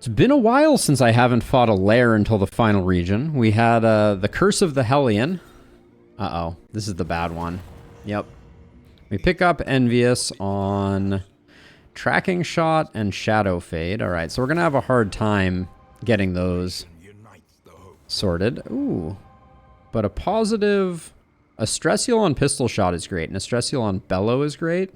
It's been a while since I haven't fought a lair until the final region. We had the Curse of the Hellion. Uh-oh, this is the bad one. Yep. We pick up Envious on Tracking Shot and Shadow Fade. All right, so we're going to have a hard time getting those sorted. Ooh. But a positive... A Stress Heal on Pistol Shot is great, and a Stress Heal on Bellow is great.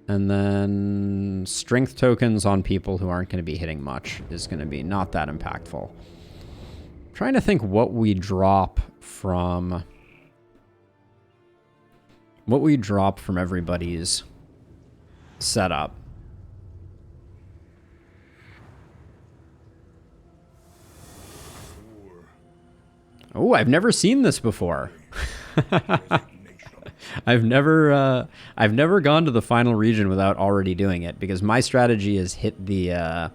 And then strength tokens on people who aren't going to be hitting much is going to be not that impactful. I'm trying to think what we drop from... What we drop from everybody's setup. Oh, I've never seen this before. I've never gone to the final region without already doing it because my strategy is hit the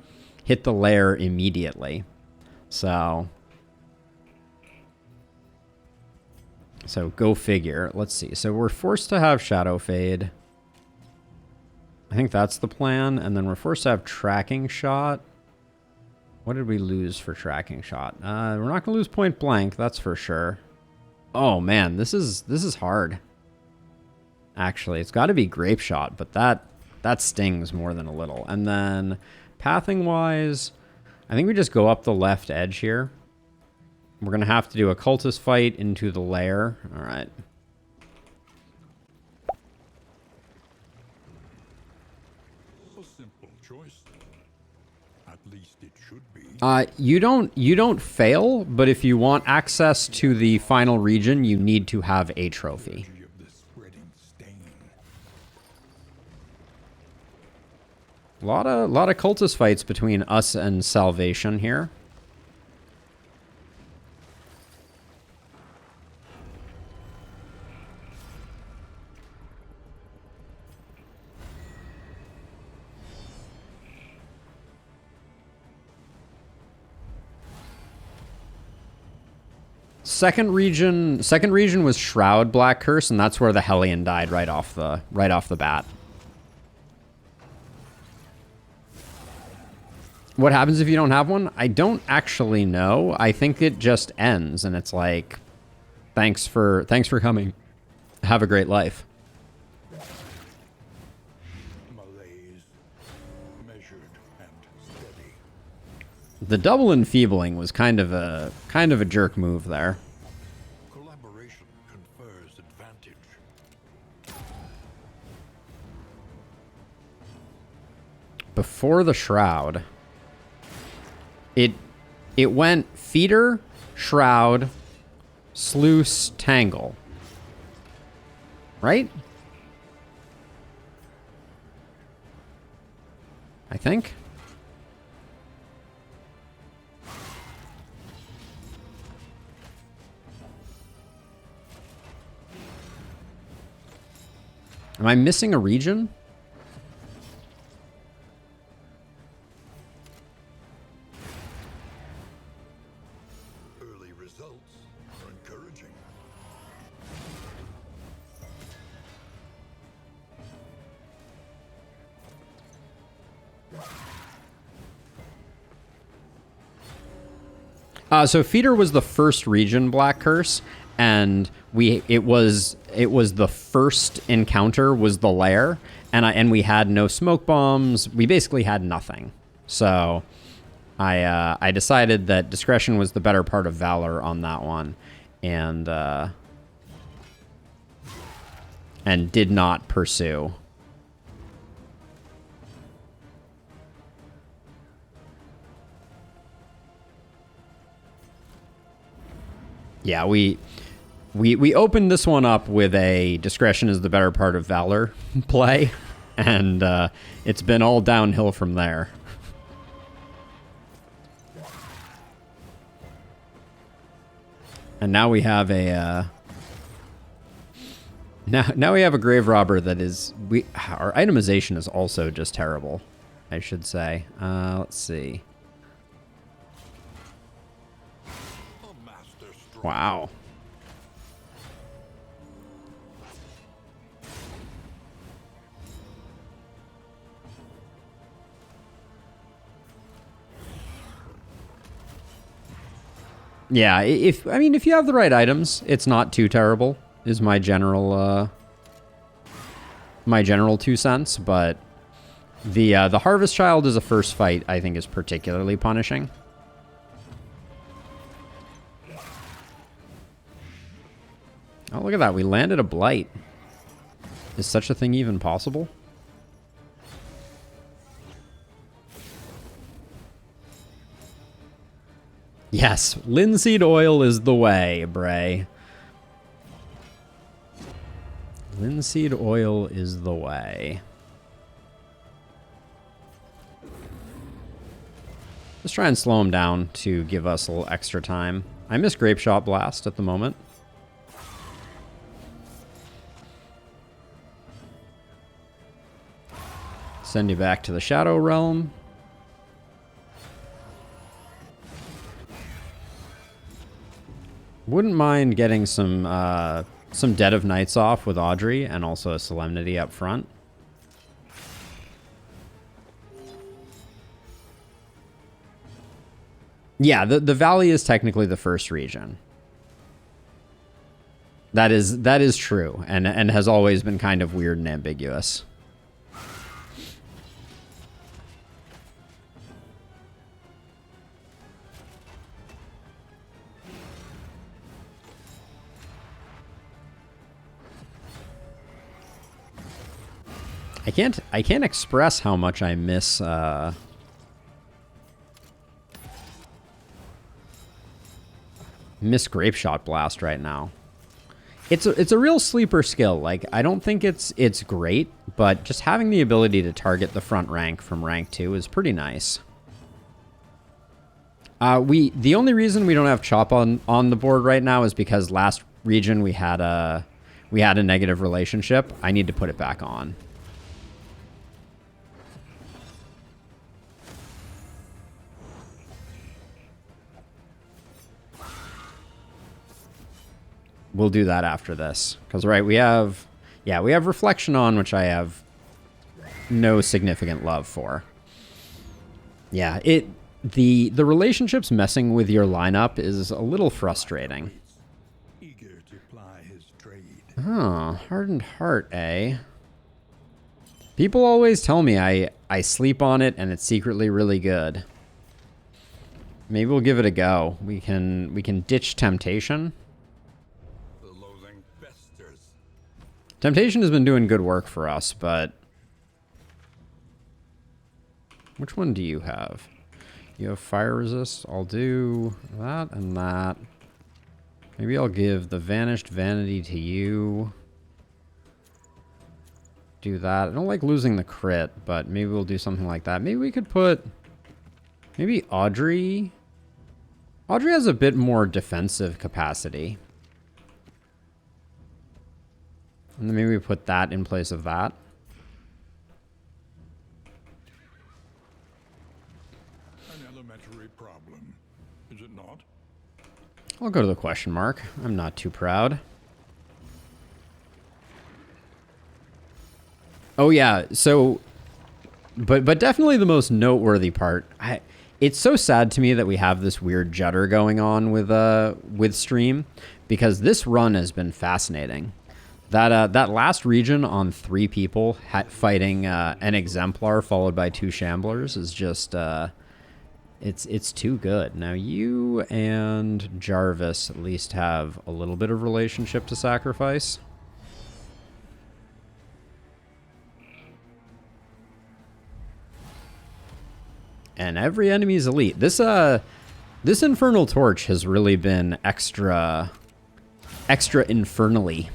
lair immediately. So go figure. Let's see. So we're forced to have Shadow Fade. I think that's the plan, and then we're forced to have Tracking Shot. What did we lose for Tracking Shot? We're not gonna lose Point Blank, that's for sure. Oh man, this is hard. Actually, it's got to be Grape Shot, but that stings more than a little. And then pathing-wise, I think we just go up the left edge here. We're going to have to do a cultist fight into the lair. All right. A simple choice. At least it should be. You don't fail, but if you want access to the final region, you need to have a trophy. A lot of cultist fights between us and Salvation here. Second region was Shroud Black Curse, and that's where the Hellion died right off the bat. What happens if you don't have one? I don't actually know. I think it just ends, and it's like, thanks for coming. Have a great life. Malaise, measured and steady. The double enfeebling was kind of a jerk move there. Collaboration confers advantage. Before the Shroud, it went Feeder, Shroud, Sluice, Tangle. Right? I think. Am I missing a region? Early results are encouraging. So Feeder was the first region Black Curse, and it was the first encounter was the lair, and we had no smoke bombs. We basically had nothing. So I decided that discretion was the better part of valor on that one, and did not pursue. Yeah, we opened this one up with a discretion is the better part of valor play, and it's been all downhill from there. And now we have a now we have a grave robber that is our itemization is also just terrible, I should say. Let's see. Wow. Yeah, I mean, if you have the right items, it's not too terrible, is my general 2 cents, but the Harvest Child as a first fight, I think, is particularly punishing. Oh, look at that. We landed a Blight. Is such a thing even possible? Yes, linseed oil is the way, Bray. Linseed oil is the way. Let's try and slow him down to give us a little extra time. I miss Grape Shot Blast at the moment. Send you back to the Shadow Realm. Wouldn't mind getting some Dead of Nights off with Audrey and also a Solemnity up front. Yeah, the Valley is technically the first region. That is true, and has always been kind of weird and ambiguous. I can't express how much I miss Grape Shot Blast right now. It's a real sleeper skill. Like, I don't think it's great, but just having the ability to target the front rank from rank 2 is pretty nice. The only reason we don't have Chop on the board right now is because last region we had a negative relationship. I need to put it back on. We'll do that after this. Because, right, we have Reflection on, which I have no significant love for. Yeah, the relationships messing with your lineup is a little frustrating. Eager to ply his trade. Oh, Hardened Heart, eh? People always tell me I sleep on it and it's secretly really good. Maybe we'll give it a go. We can ditch Temptation. Temptation has been doing good work for us, but... Which one do you have? You have Fire Resist. I'll do that and that. Maybe I'll give the Vanished Vanity to you. Do that. I don't like losing the crit, but maybe we'll do something like that. Maybe we could put... Maybe Audrey... Audrey has a bit more defensive capacity. And then maybe we put that in place of that. An elementary problem, is it not? I'll go to the question mark. I'm not too proud. Oh yeah, so... But definitely the most noteworthy part... It's so sad to me that we have this weird judder going on with stream, because this run has been fascinating. That last region on 3 people fighting an Exemplar followed by 2 Shamblers is just it's too good. Now you and Jarvis at least have a little bit of relationship to sacrifice. And every enemy is elite. This Infernal Torch has really been extra infernally.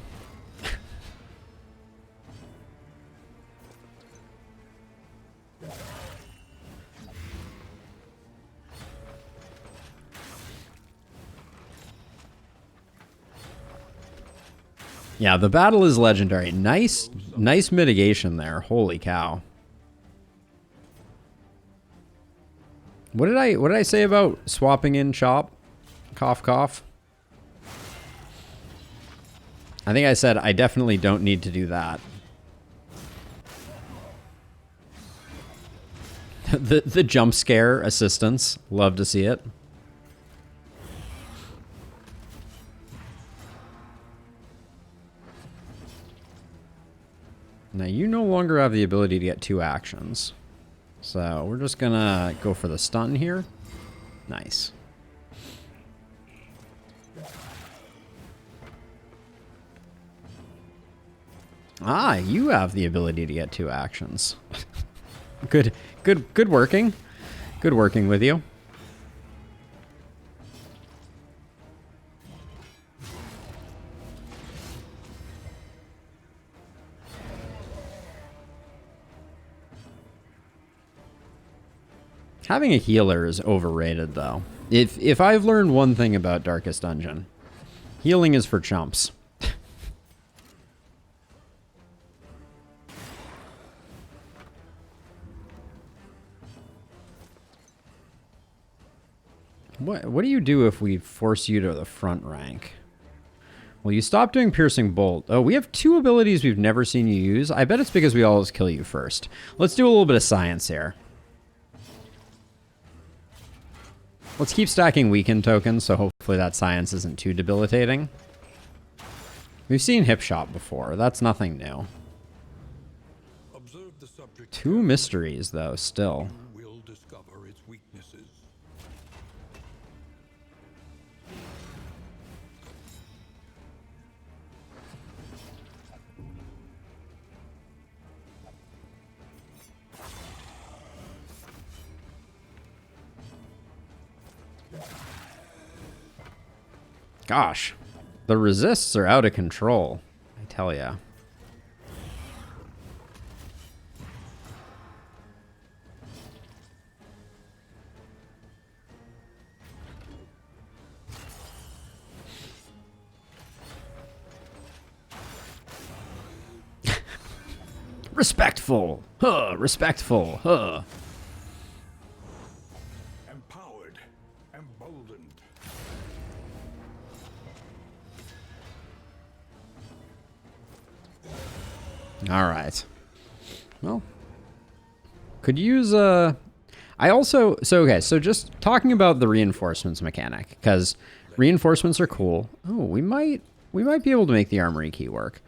Yeah, the battle is legendary. Nice mitigation there. Holy cow. What did I say about swapping in Chop? Cough, cough. I think I said I definitely don't need to do that. the jump scare assistance. Love to see it. Now you no longer have the ability to get 2 actions. So we're just gonna go for the stun here. Nice. Ah, you have the ability to get 2 actions. Good working. Good working with you. Having a healer is overrated, though. If I've learned one thing about Darkest Dungeon, healing is for chumps. What do you do if we force you to the front rank? Well, you stop doing Piercing Bolt. Oh, we have 2 abilities we've never seen you use. I bet it's because we always kill you first. Let's do a little bit of science here. Let's keep stacking weaken tokens, so hopefully that science isn't too debilitating. We've seen Hip Shot before. That's nothing new. Observe the subject. 2 mysteries, though, still. You will discover its weaknesses. Gosh, the resists are out of control, I tell ya. Respectful, huh, respectful, huh. Empowered, emboldened. All right. Well, could use I also so just talking about the reinforcements mechanic, because reinforcements are cool. Oh, we might be able to make the armory key work.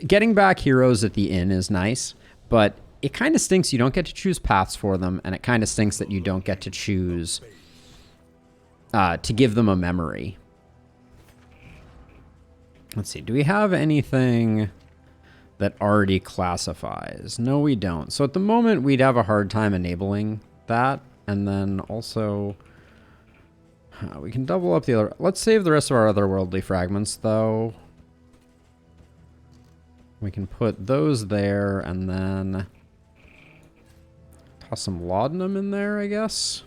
Getting back heroes at the inn is nice, but it kind of stinks you don't get to choose paths for them, and it kind of stinks that you don't get to choose to give them a memory. Let's see. Do we have anything that already classifies? No, we don't. So at the moment, we'd have a hard time enabling that. And then also, we can double up the other. Let's save the rest of our otherworldly fragments, though. We can put those there, and then toss some laudanum in there, I guess.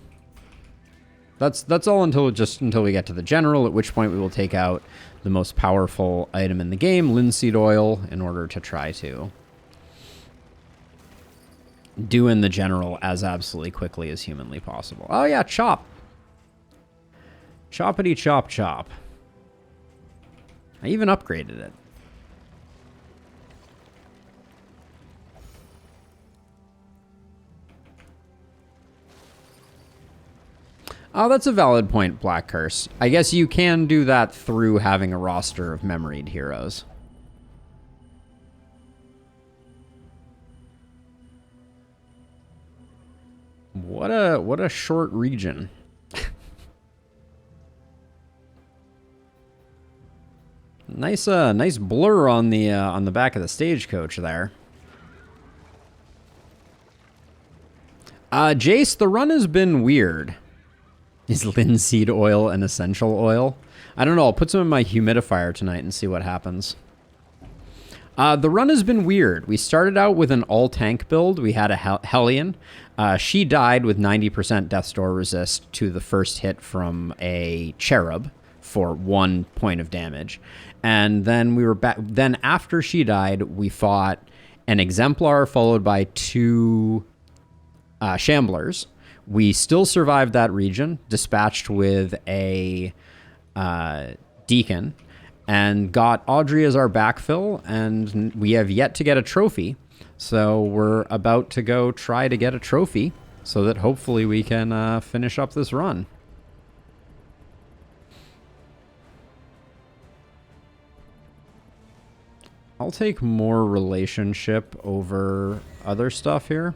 That's all until we get to the general, at which point we will take out the most powerful item in the game, linseed oil, in order to try to do in the general as absolutely quickly as humanly possible. Oh yeah, chop. Choppity chop chop. I even upgraded it. Oh, that's a valid point, Black Curse. I guess you can do that through having a roster of memoried heroes. What a short region. Nice blur on the back of the stagecoach there. Jace, the run has been weird. Is linseed oil an essential oil? I don't know. I'll put some in my humidifier tonight and see what happens. The run has been weird. We started out with an all-tank build. We had a Hellion. She died with 90% Death's Door resist to the first hit from a Cherub for 1 point of damage. And then we were back. Then after she died, we fought an Exemplar followed by 2 Shamblers. We still survived that region, dispatched with a Deacon, and got Audrey as our backfill, and we have yet to get a trophy. So we're about to go try to get a trophy so that hopefully we can finish up this run. I'll take more relationship over other stuff here.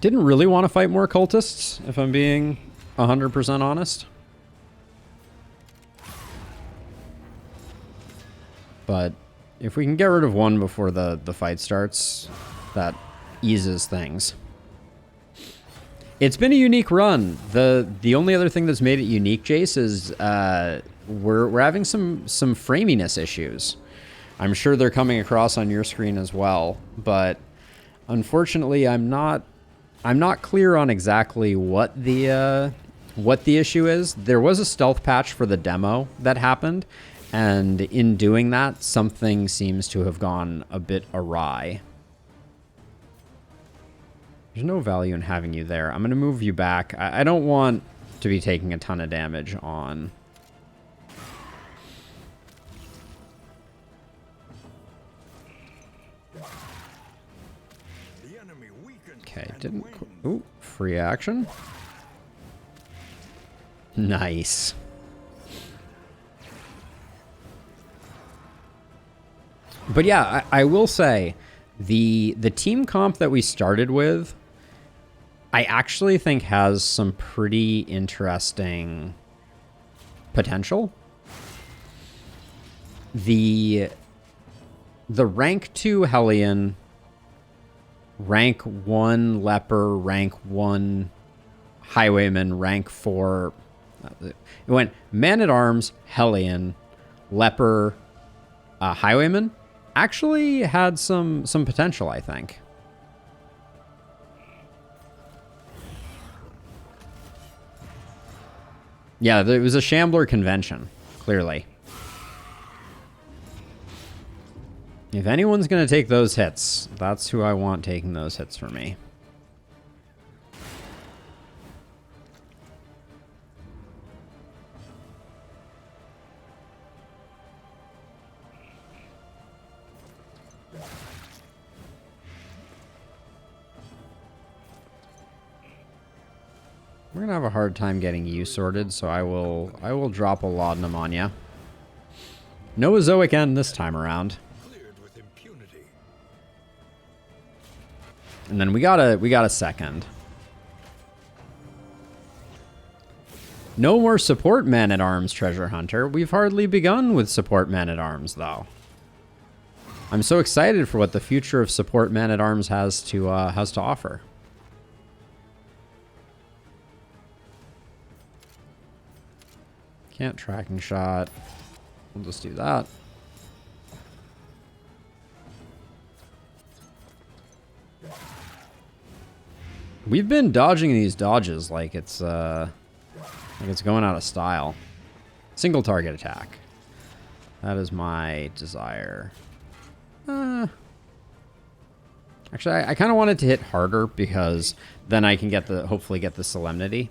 Didn't really want to fight more cultists, if I'm being 100% honest. But if we can get rid of one before the fight starts, that eases things. It's been a unique run. The only other thing that's made it unique, Jace, is we're having some framiness issues. I'm sure they're coming across on your screen as well, but unfortunately, I'm not clear on exactly what the issue is. There was a stealth patch for the demo that happened, and in doing that, something seems to have gone a bit awry. There's no value in having you there. I'm going to move you back. I don't want to be taking a ton of damage on. Okay, didn't... Ooh, free action. Nice. But yeah, I will say, the team comp that we started with, I actually think has some pretty interesting potential. The rank 2 Hellion, rank 1 Leper, rank 1 Highwayman, rank 4... It went Man-at-Arms, Hellion, Leper, Highwayman. Actually had some potential, I think. Yeah, it was a Shambler convention, clearly. If anyone's going to take those hits, that's who I want taking those hits for me. We're gonna have a hard time getting you sorted, so I will drop a laudanum on you. No Azoic End this time around. And then we got a second. No more support Man-at-Arms, Treasure Hunter. We've hardly begun with support Man-at-Arms, though. I'm so excited for what the future of support Man-at-Arms has to offer. Can't tracking shot. We'll just do that. We've been dodging these dodges like it's going out of style. Single target attack. That is my desire. Actually, I kind of wanted to hit harder because then I can get hopefully get the Solemnity.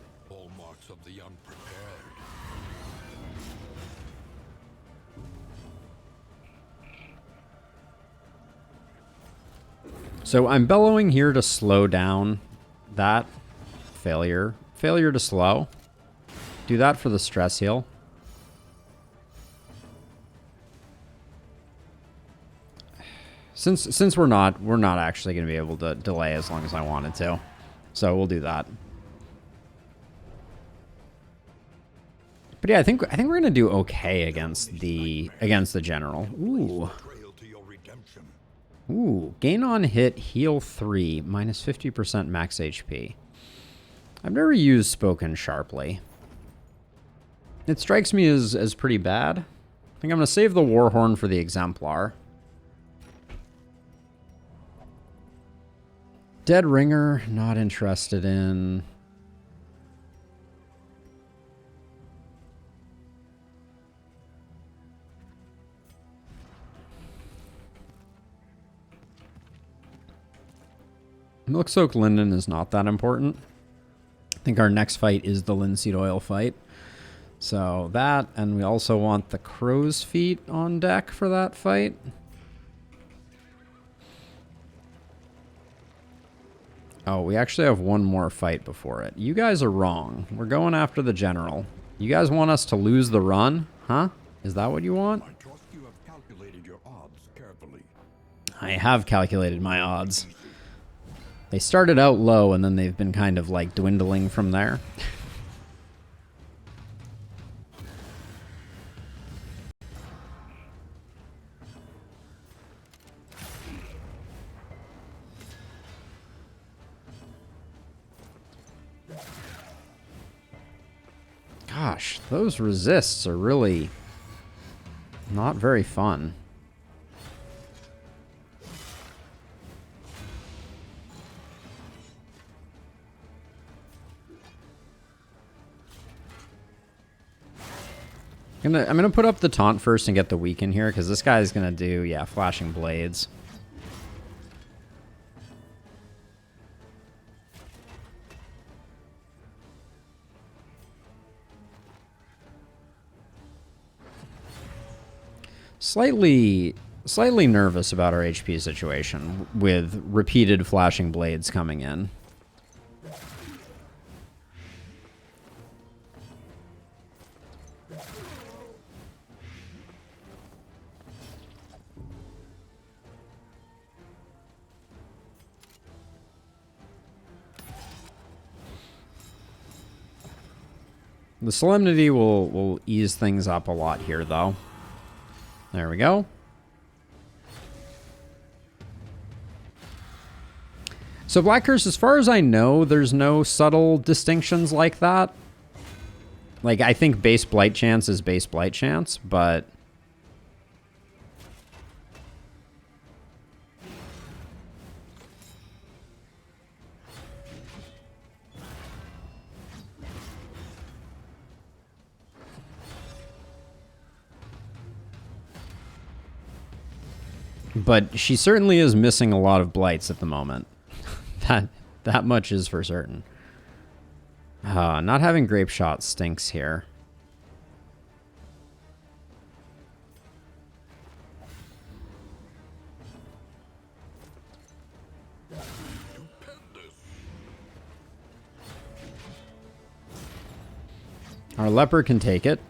So I'm bellowing here to slow down that failure. Failure to slow. Do that for the stress heal. Since we're not actually going to be able to delay as long as I wanted to. So we'll do that. But yeah, I think we're going to do okay against the general. Ooh. Ooh, gain on hit, heal 3, minus 50% max HP. I've never used Spoken Sharply. It strikes me as pretty bad. I think I'm going to save the Warhorn for the Exemplar. Dead Ringer, not interested in. Milk-Soaked Linden is not that important. I think our next fight is the linseed oil fight. So that, and we also want the Crow's Feet on deck for that fight. Oh, we actually have one more fight before it. You guys are wrong. We're going after the general. You guys want us to lose the run? Huh? Is that what you want? I trust you have calculated your odds carefully. I have calculated my odds. They started out low, and then they've been kind of, like, dwindling from there. Gosh, those resists are really not very fun. I'm gonna put up the taunt first and get the weaken here, because this guy's gonna do, yeah, flashing blades. Slightly nervous about our HP situation with repeated flashing blades coming in. The Solemnity will ease things up a lot here, though. There we go. So Black Curse, as far as I know, there's no subtle distinctions like that. Like, I think base Blight Chance is base Blight Chance, but... But she certainly is missing a lot of blights at the moment. That much is for certain. Not having Grape Shot stinks here. Our Leper can take it,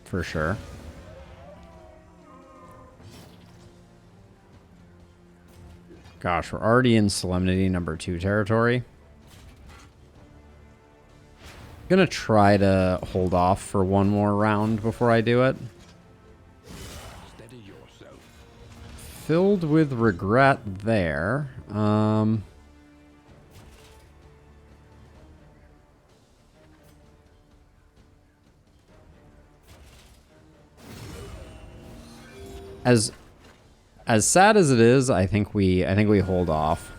for sure. Gosh, we're already in Solemnity number 2 territory. Gonna try to hold off for one more round before I do it. Steady yourself. Filled with regret there. As sad as it is, I think we hold off.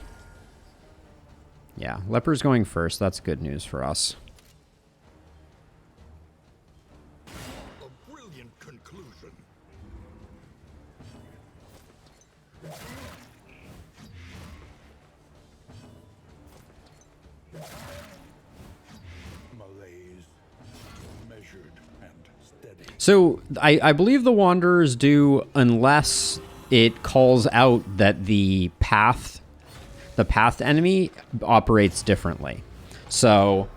Yeah, Leper's going first. That's good news for us. A brilliant conclusion. Malaise, measured and steady. So I believe the Wanderers do, unless it calls out that the path enemy operates differently. So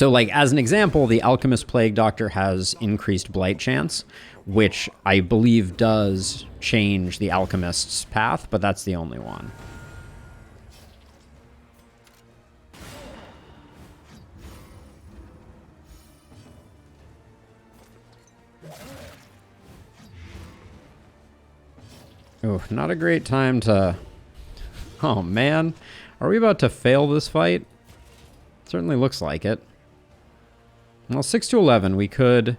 like, as an example, the Alchemist Plague Doctor has increased Blight Chance, which I believe does change the Alchemist's path, but that's the only one. Oh, not a great time to... Oh, man. Are we about to fail this fight? Certainly looks like it. Well, 6 to 11, we could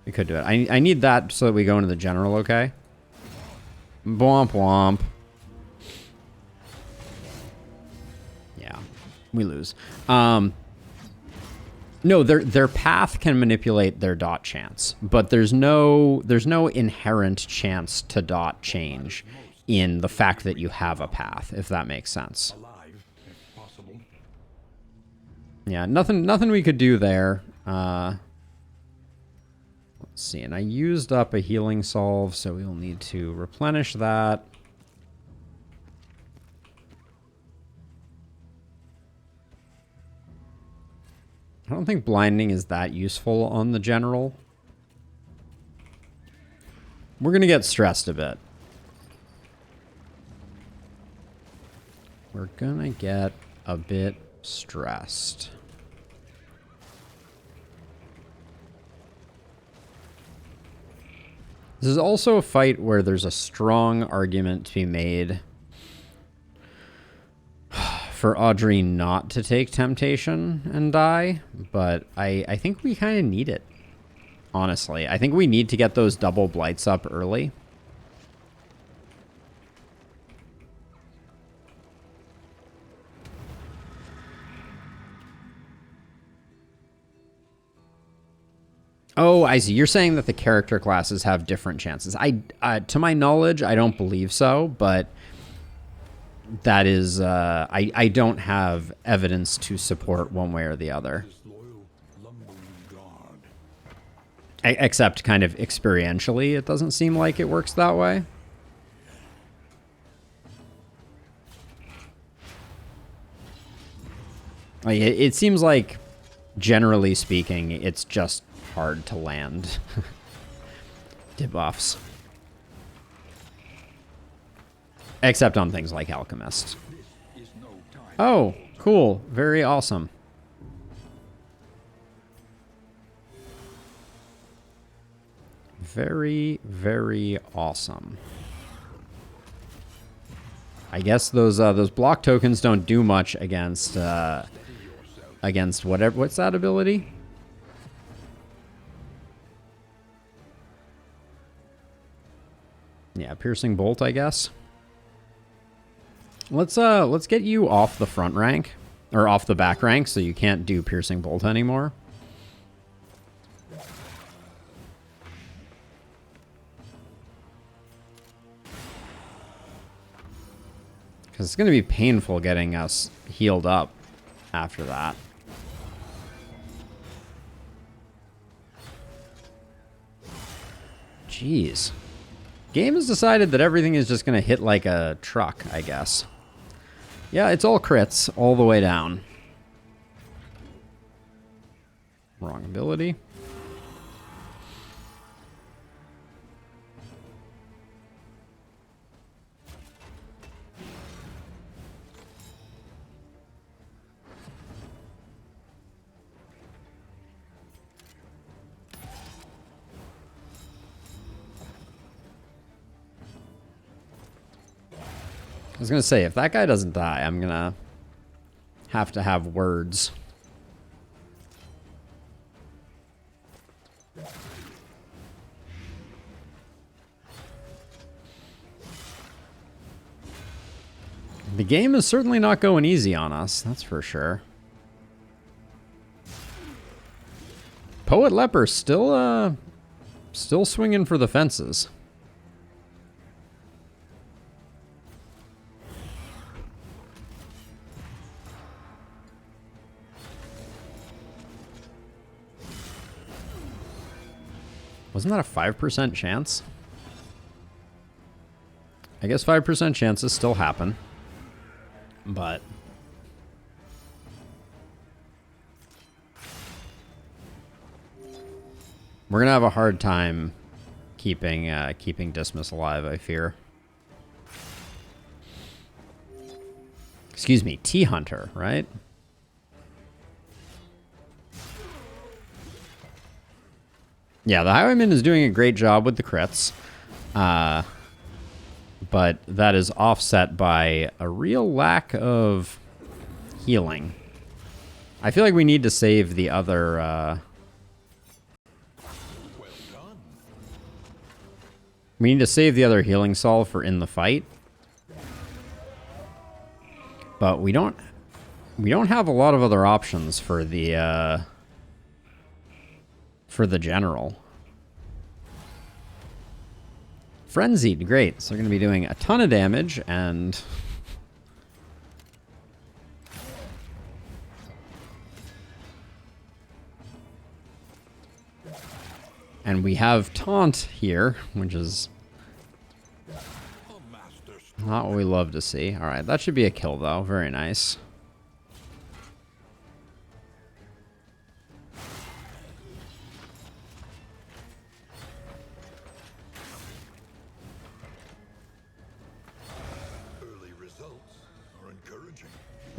do it. I need that so that we go into the general, okay? Womp womp. Yeah, we lose. No, their path can manipulate their dot chance, but there's no inherent chance to dot change in the fact that you have a path, if that makes sense. Alive, if possible. Yeah, nothing we could do there. Let's see, and I used up a healing solve, so we'll need to replenish that. I don't think blinding is that useful on the general. We're going to get stressed a bit. We're going to get a bit stressed. This is also a fight where there's a strong argument to be made for Audrey not to take Temptation and die, but I think we kind of need it, honestly. I think we need to get those double blights up early. Oh, I see. You're saying that the character classes have different chances. To my knowledge, I don't believe so, but that is, I don't have evidence to support one way or the other. Except kind of experientially, it doesn't seem like it works that way. Like, it seems like, generally speaking, it's just hard to land debuffs. Except on things like Alchemist. Oh, cool. Very awesome. Very, very awesome. I guess those block tokens don't do much against whatever. What's that ability? Yeah, piercing bolt, I guess. Let's get you off the front rank or off the back rank so you can't do piercing bolt anymore. Cuz it's going to be painful getting us healed up after that. Jeez. Game has decided that everything is just going to hit like a truck, I guess. Yeah, it's all crits all the way down. Wrong ability. I was going to say, if that guy doesn't die, I'm going to have words. The game is certainly not going easy on us, that's for sure. Poet Leper still swinging for the fences. Wasn't that a 5% chance? I guess 5% chances still happen. But we're gonna have a hard time keeping Dismas alive, I fear. Excuse me, T-Hunter, right? Yeah, the Highwayman is doing a great job with the crits. But that is offset by a real lack of healing. I feel like we need to save the other... we need to save the other healing solve for in the fight. But we don't have a lot of other options for the general. Frenzied, great. So they're going to be doing a ton of damage, and we have taunt here, which is not what we love to see. All right, that should be a kill, though. Very nice.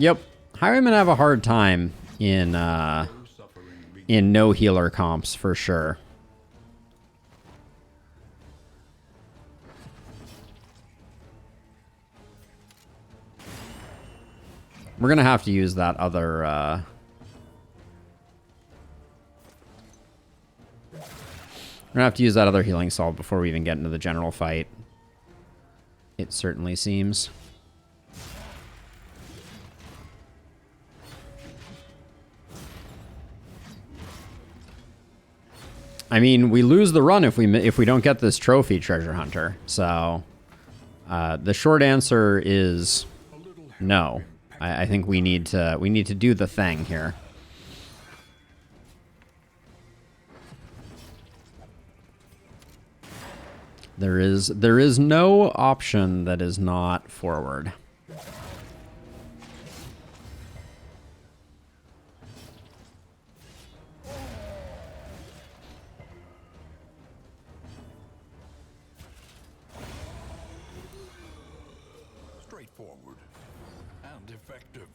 Yep. Highwaymen have a hard time in no healer comps for sure. We're gonna have to use that other we're gonna have to use that other healing salve before we even get into the general fight. It certainly seems. I mean, we lose the run if we don't get this trophy, Treasure Hunter. So, the short answer is no. I think we need to do the thing here. There is no option that is not forward. Straightforward and effective.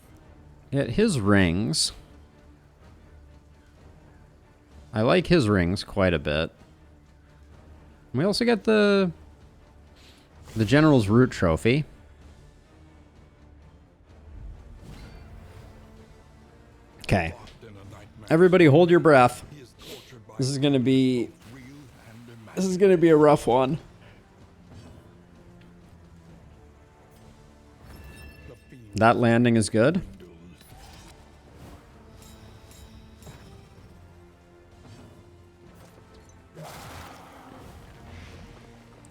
Yet his rings. I like his rings quite a bit. We also get the General's Root Trophy. Okay. Everybody hold your breath. This is gonna be a rough one. That landing is good.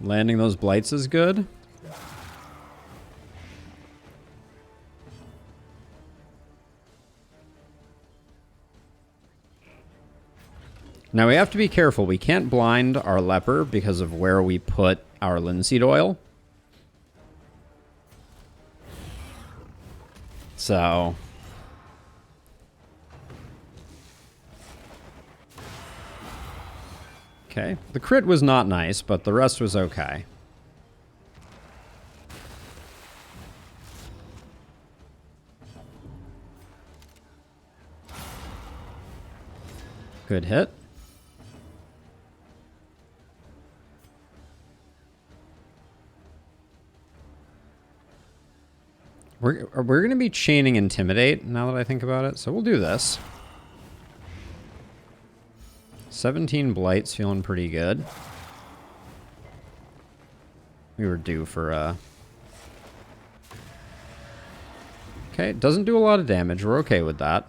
Landing those blights is good. Now we have to be careful. We can't blind our leper because of where we put our linseed oil. So... okay. The crit was not nice, but the rest was okay. Good hit. We're going to be chaining Intimidate now that I think about it, so we'll do this. 17 blights, feeling pretty good. We were due for okay, doesn't do a lot of damage. We're okay with that.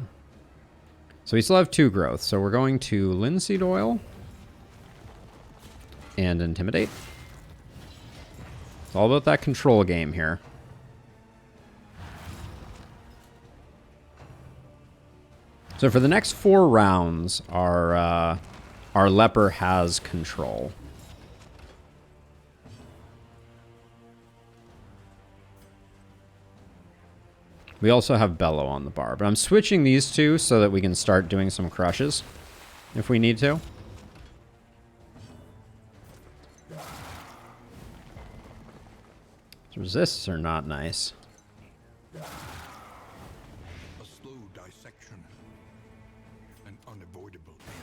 So we still have 2 growth. So we're going to Linseed Oil and Intimidate. It's all about that control game here. So for the next 4 rounds, our leper has control. We also have Bellow on the bar, but I'm switching these two so that we can start doing some crushes if we need to. Resists are not nice. A slow dissection. An unavoidable end.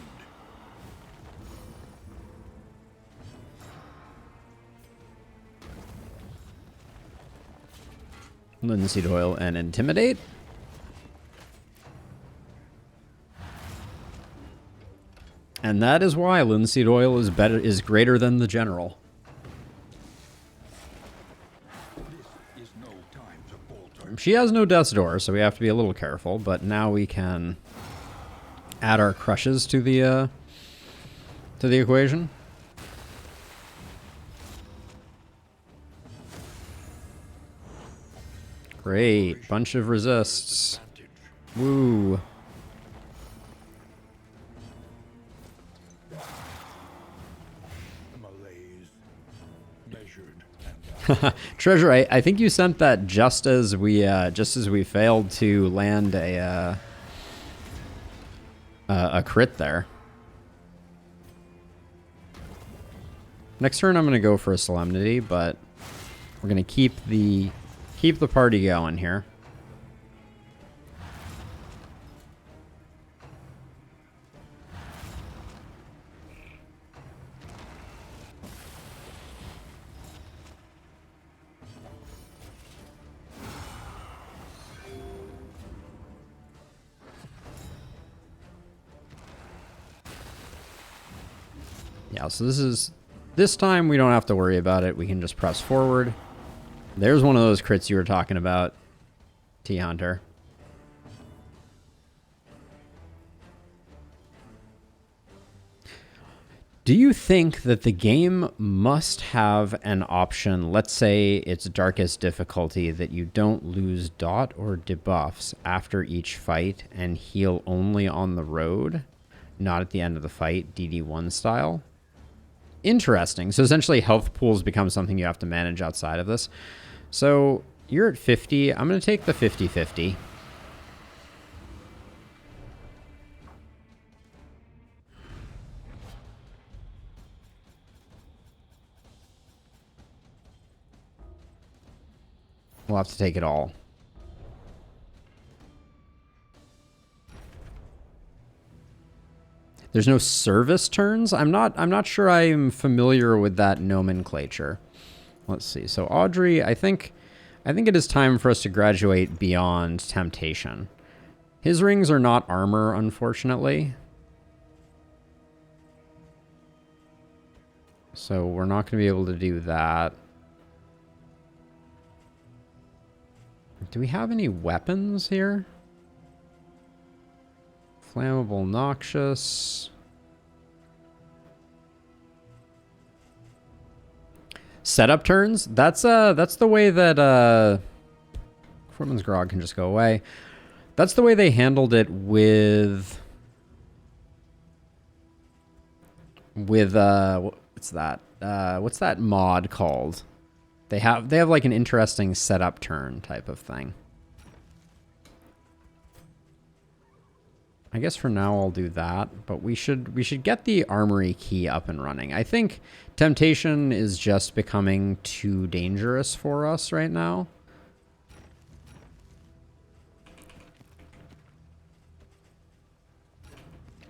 Linseed Oil and Intimidate. And that is why Linseed Oil is greater than the General. This is no time to falter. She has no Death's Door, so we have to be a little careful, but now we can add our crushes to the equation. Great. Bunch of resists. Woo. Malaise. Measured Treasure, I think you sent that just as we failed to land a crit there. Next turn I'm gonna go for a Solemnity, but we're gonna keep the party going here. Yeah, so this time we don't have to worry about it. We can just press forward. There's one of those crits you were talking about, T-Hunter. Do you think that the game must have an option, let's say it's darkest difficulty, that you don't lose dot or debuffs after each fight and heal only on the road, not at the end of the fight, DD1 style? Interesting. So essentially health pools become something you have to manage outside of this. So you're at 50. I'm going to take the 50-50. We'll have to take it all. There's no service turns. I'm not sure I'm familiar with that nomenclature. Let's see. So Audrey, I think it is time for us to graduate beyond temptation. His rings are not armor, unfortunately. So we're not going to be able to do that. Do we have any weapons here? Flammable, noxious. Setup turns. That's the way that Footman's Grog can just go away. That's the way they handled it with what's that? What's that mod called? They have like an interesting setup turn type of thing. I guess for now I'll do that, but we should get the armory key up and running. I think temptation is just becoming too dangerous for us right now.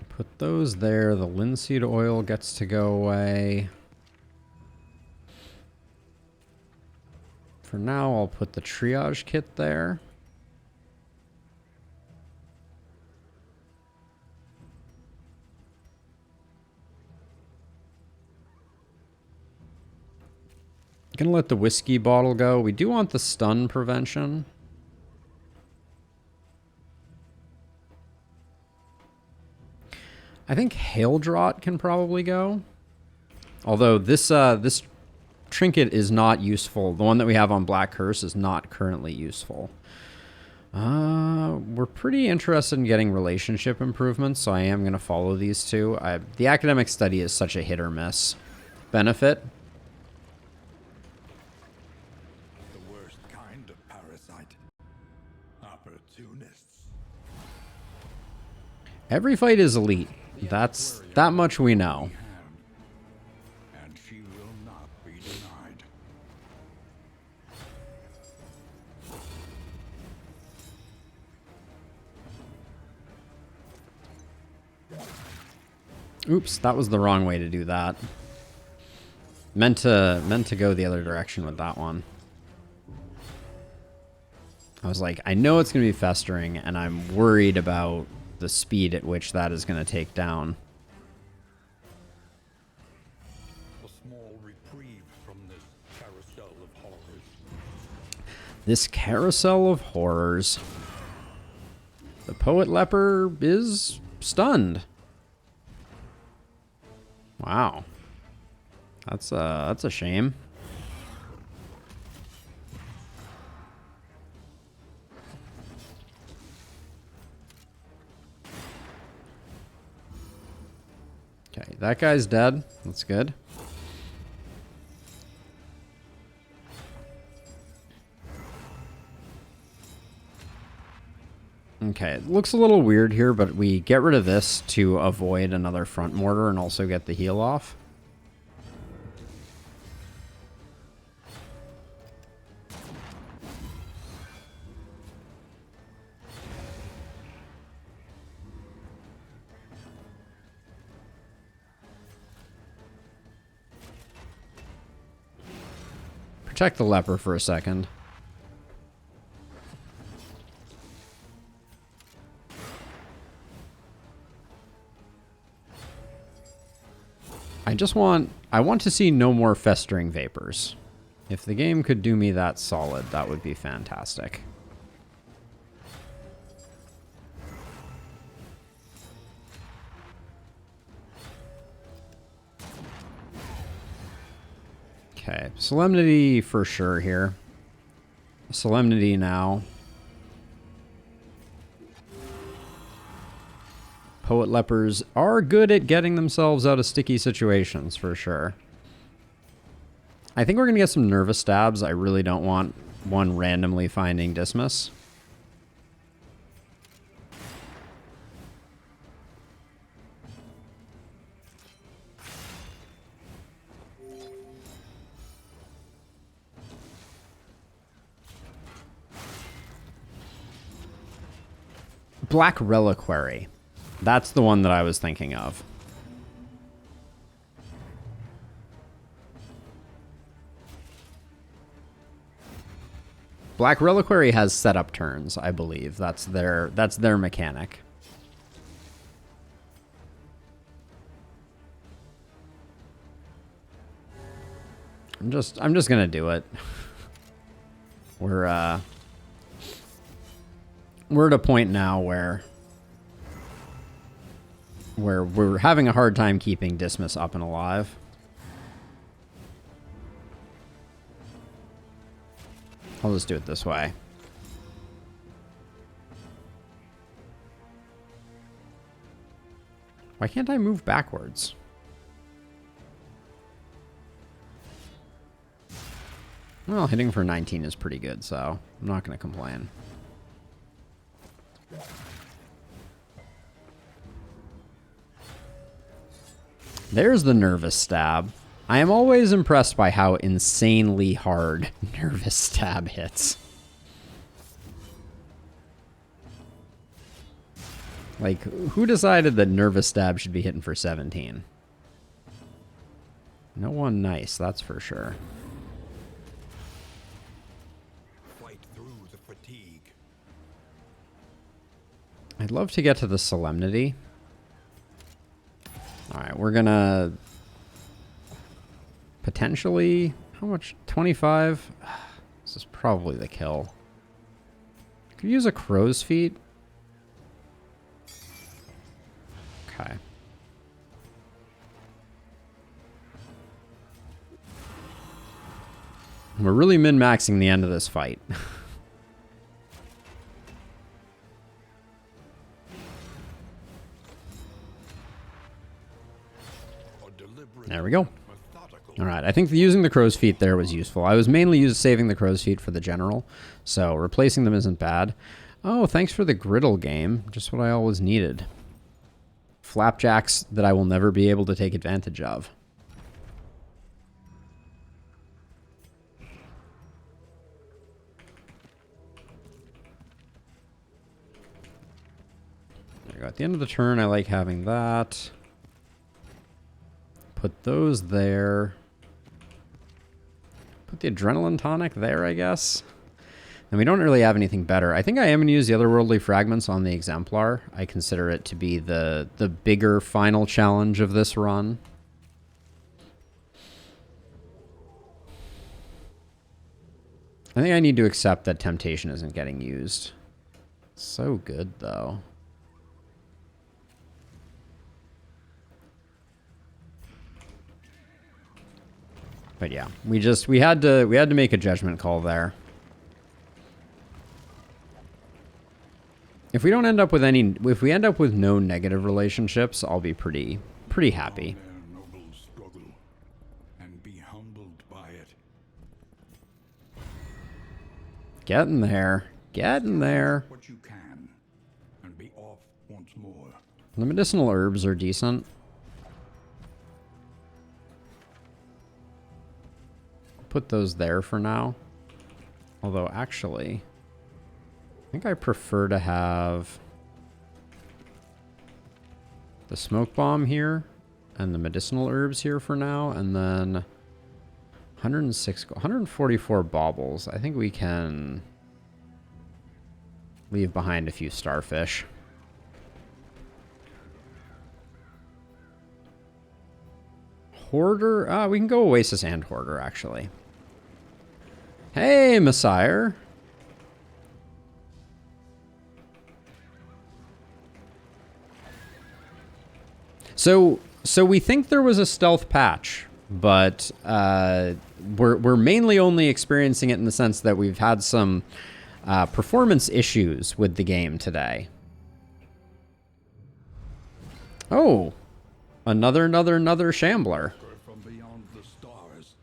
Put those there. The linseed oil gets to go away. For now, I'll put the triage kit there. Gonna let the whiskey bottle go. We do want the stun prevention. I think Hail Draught can probably go. Although this trinket is not useful. The one that we have on Black Curse is not currently useful. We're pretty interested in getting relationship improvements, so I am going to follow these two. The academic study is such a hit or miss. Benefit. The worst kind of parasite. Opportunists. Every fight is elite. That much we know. And she will not be denied. Oops, that was the wrong way to do that. Meant to go the other direction with that one. I was like, I know it's going to be festering, and I'm worried about the speed at which that is going to take down. A small reprieve from this carousel of horrors. This carousel of horrors. The poet leper is stunned. Wow. That's a shame. Okay, that guy's dead. That's good. Okay, it looks a little weird here, but we get rid of this to avoid another front mortar and also get the heal off. Protect the leper for a second. I want to see no more festering vapors. If the game could do me that solid, that would be fantastic. Okay, Solemnity for sure here. Solemnity now. Poet Lepers are good at getting themselves out of sticky situations, for sure. I think we're going to get some Nervous Stabs. I really don't want one randomly finding Dismas. Black Reliquary. That's the one that I was thinking of. Black Reliquary has setup turns, I believe. That's their mechanic. I'm just gonna do it. We're at a point now where we're having a hard time keeping Dismas up and alive. I'll just do it this way. Why can't I move backwards? Well, hitting for 19 is pretty good, so I'm not going to complain. There's the Nervous Stab. I am always impressed by how insanely hard Nervous Stab hits. Like, who decided that Nervous Stab should be hitting for 17? No one nice, that's for sure. Fight through the fatigue. I'd love to get to the Solemnity. Alright, we're gonna... potentially... how much? 25? This is probably the kill. Could use a Crow's Feet. Okay. We're really min-maxing the end of this fight. There we go. Alright, I think using the Crow's Feet there was useful. I was mainly saving the Crow's Feet for the general, so replacing them isn't bad. Oh, thanks for the griddle game. Just what I always needed. Flapjacks that I will never be able to take advantage of. There we go. At the end of the turn, I like having that. Put those there. Put the Adrenaline Tonic there, I guess. And we don't really have anything better. I think I am going to use the Otherworldly Fragments on the Exemplar. I consider it to be the bigger final challenge of this run. I think I need to accept that Temptation isn't getting used. So good, though. But yeah, we had to make a judgment call there. If we don't end up with if we end up with no negative relationships, I'll be pretty happy. Their noble struggle, and be humbled by it. Getting there. Getting there. What you can, and be off once more. The medicinal herbs are decent. Put those there for now. Although, actually, I think I prefer to have the smoke bomb here and the medicinal herbs here for now, and then 144 baubles. I think we can leave behind a few starfish. Hoarder? We can go Oasis and Hoarder, actually. Hey, Messiah. So we think there was a stealth patch, but we're mainly only experiencing it in the sense that we've had some performance issues with the game today. Oh, another shambler. From beyond the stars,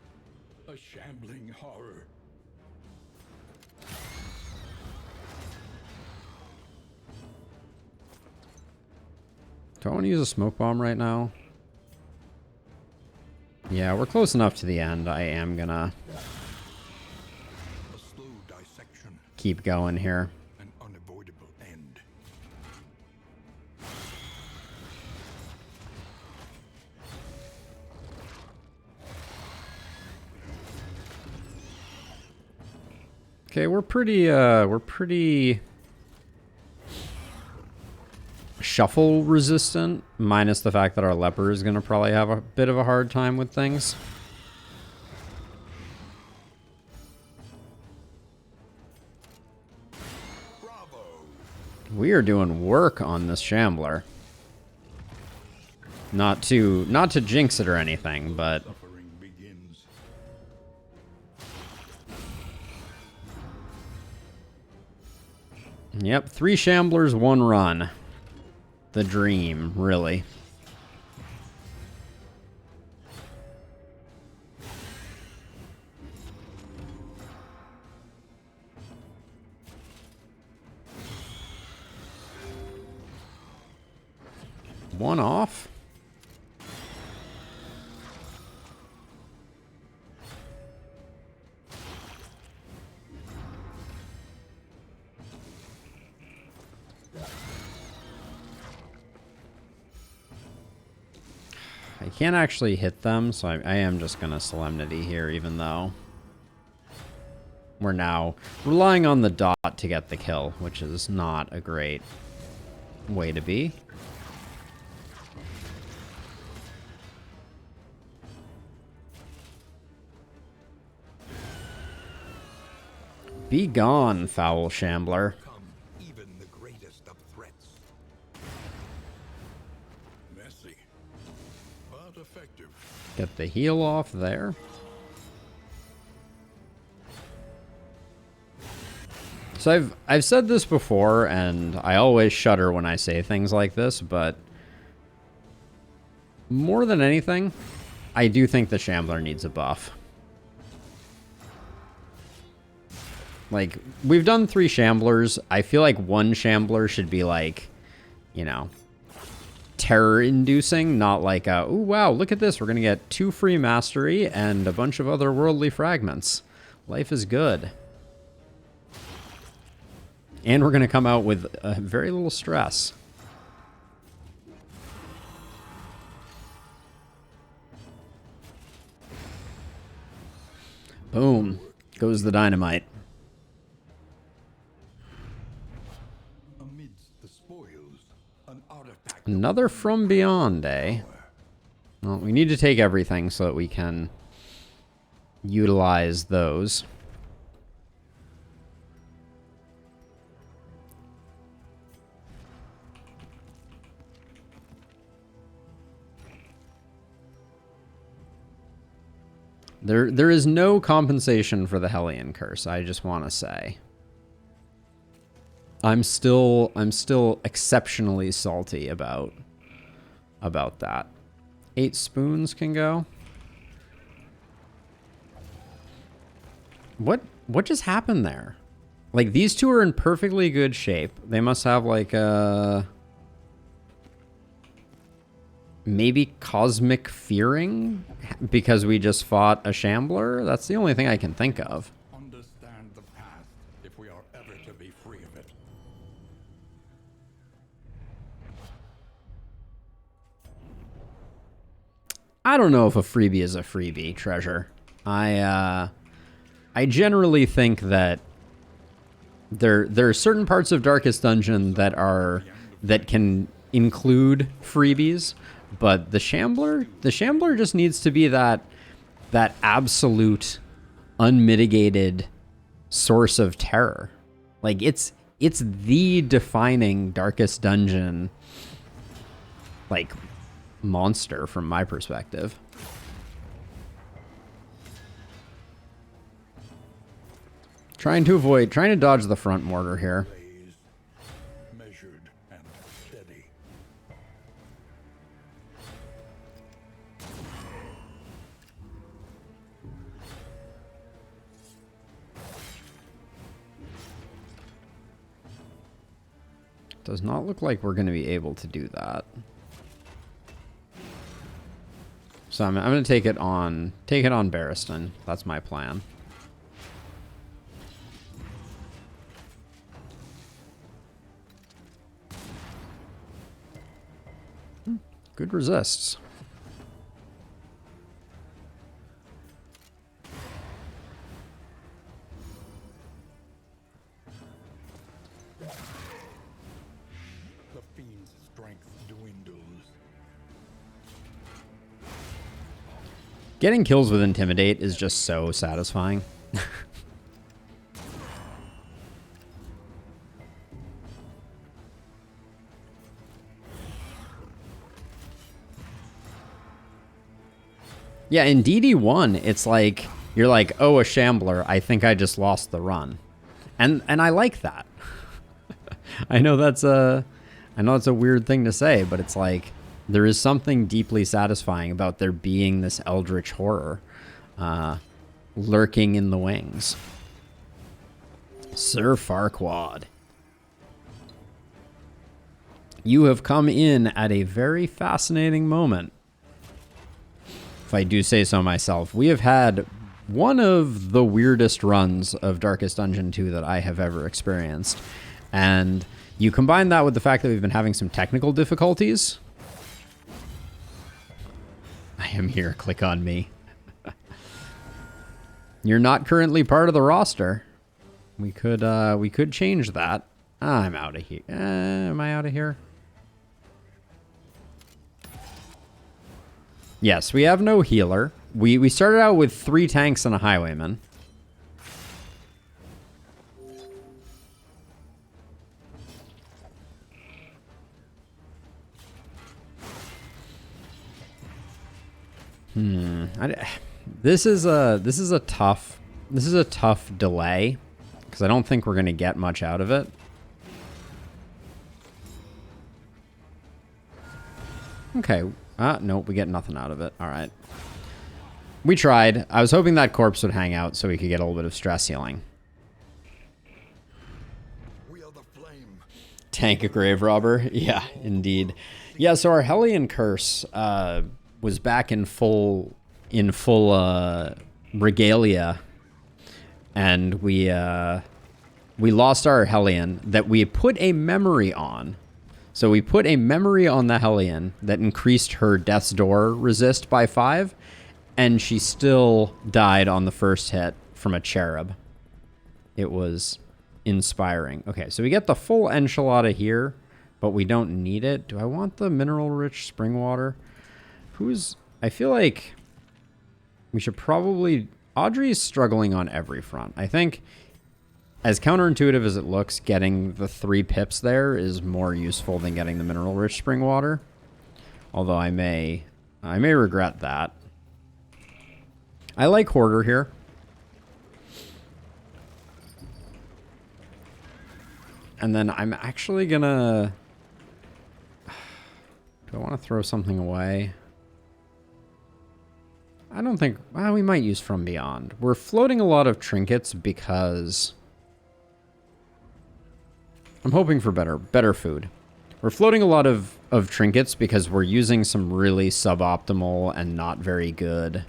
a shambling horror. Do I want to use a smoke bomb right now? Yeah, we're close enough to the end. I am gonna A slow dissection, keep going here. an unavoidable end. Okay, we're pretty shuffle resistant, minus the fact that our leper is gonna probably have a bit of a hard time with things. Bravo! We are doing work on this shambler. Not to jinx it or anything, but Suffering begins. yep, 3 shamblers, 1 run. The dream, really. One off. I can't actually hit them, so I am just going to Solemnity here, even though we're now relying on the dot to get the kill, which is not a great way to be. Be gone, foul shambler. Come even the greatest of threats. Messy, but effective. Get the heal off there. So I've said this before, and I always shudder when I say things like this, but more than anything, I do think the shambler needs a buff. Like, we've done 3 shamblers. I feel like 1 shambler should be like, you know, terror-inducing, not like, ooh, wow, look at this. We're going to get 2 free mastery and a bunch of otherworldly fragments. Life is good. And we're going to come out with very little stress. Boom. Goes the dynamite. Amidst the spoils, an artifact. Another From Beyond, eh? Well, we need to take everything so that we can utilize those. There is no compensation for the Hellion Curse, I just want to say. I'm still exceptionally salty about that. 8 spoons can go. What just happened there? Like, these 2 are in perfectly good shape. They must have like a maybe cosmic fearing because we just fought a shambler. That's the only thing I can think of. Understand the past if we are ever to be free of it. I don't know if a freebie is a freebie, Treasure. I generally think that there are certain parts of Darkest Dungeon that can include freebies, But the Shambler just needs to be that absolute unmitigated source of terror. Like it's the defining Darkest Dungeon like monster from my perspective. Trying to dodge the front mortar here. Measured and steady. Does not look like we're going to be able to do that. So I'm going to take it on Barristan. That's my plan. Good resists. The fiend's strength dwindles. Getting kills with Intimidate is just so satisfying. Yeah, in DD1, it's like, you're like, oh, a Shambler, I think I just lost the run. And I like that. I know that's a weird thing to say, but it's like, there is something deeply satisfying about there being this eldritch horror lurking in the wings. Sir Farquaad. You have come in at a very fascinating moment. If I do say so myself. We have had one of the weirdest runs of Darkest Dungeon 2 that I have ever experienced. And you combine that with the fact that we've been having some technical difficulties. I am here, click on me. You're not currently part of the roster. We could change that. I'm out of here. Am I out of here? Yes, we have no healer. We started out with 3 tanks and a highwayman. This is a tough delay because I don't think we're gonna get much out of it. Okay. Nope, we get nothing out of it. All right. We tried. I was hoping that corpse would hang out so we could get a little bit of stress healing. We are the flame. Tank a grave robber. Yeah, indeed. Yeah, so our Hellion Curse was back in full regalia, and we lost our Hellion that we put a memory on. So we put a memory on the Hellion that increased her Death's Door resist by 5, and she still died on the first hit from a Cherub. It was inspiring. Okay, so we get the full enchilada here, but we don't need it. Do I want the mineral-rich spring water? I feel like we should probably... Audrey's struggling on every front. I think... As counterintuitive as it looks, getting the 3 pips there is more useful than getting the mineral-rich spring water. Although I may regret that. I like Hoarder here. And then I'm actually gonna... Do I want to throw something away? I don't think... Well, we might use From Beyond. We're floating a lot of trinkets because... I'm hoping for better food. We're floating a lot of trinkets because we're using some really suboptimal and not very good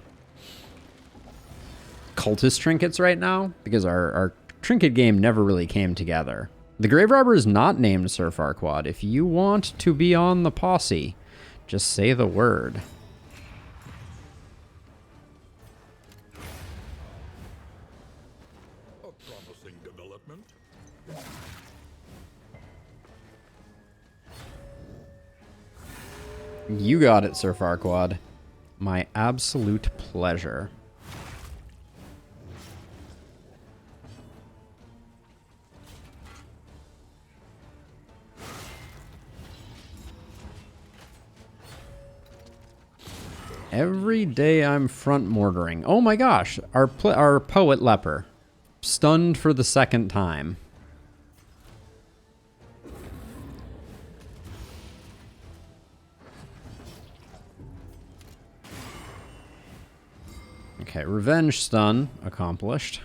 cultist trinkets right now because our trinket game never really came together. The Grave Robber is not named Sir Farquaad. If you want to be on the posse, just say the word. A promising development. You got it, Sir Farquaad. My absolute pleasure. Every day I'm front mortaring. Oh my gosh, our poet leper. Stunned for the second time. Okay, revenge stun accomplished.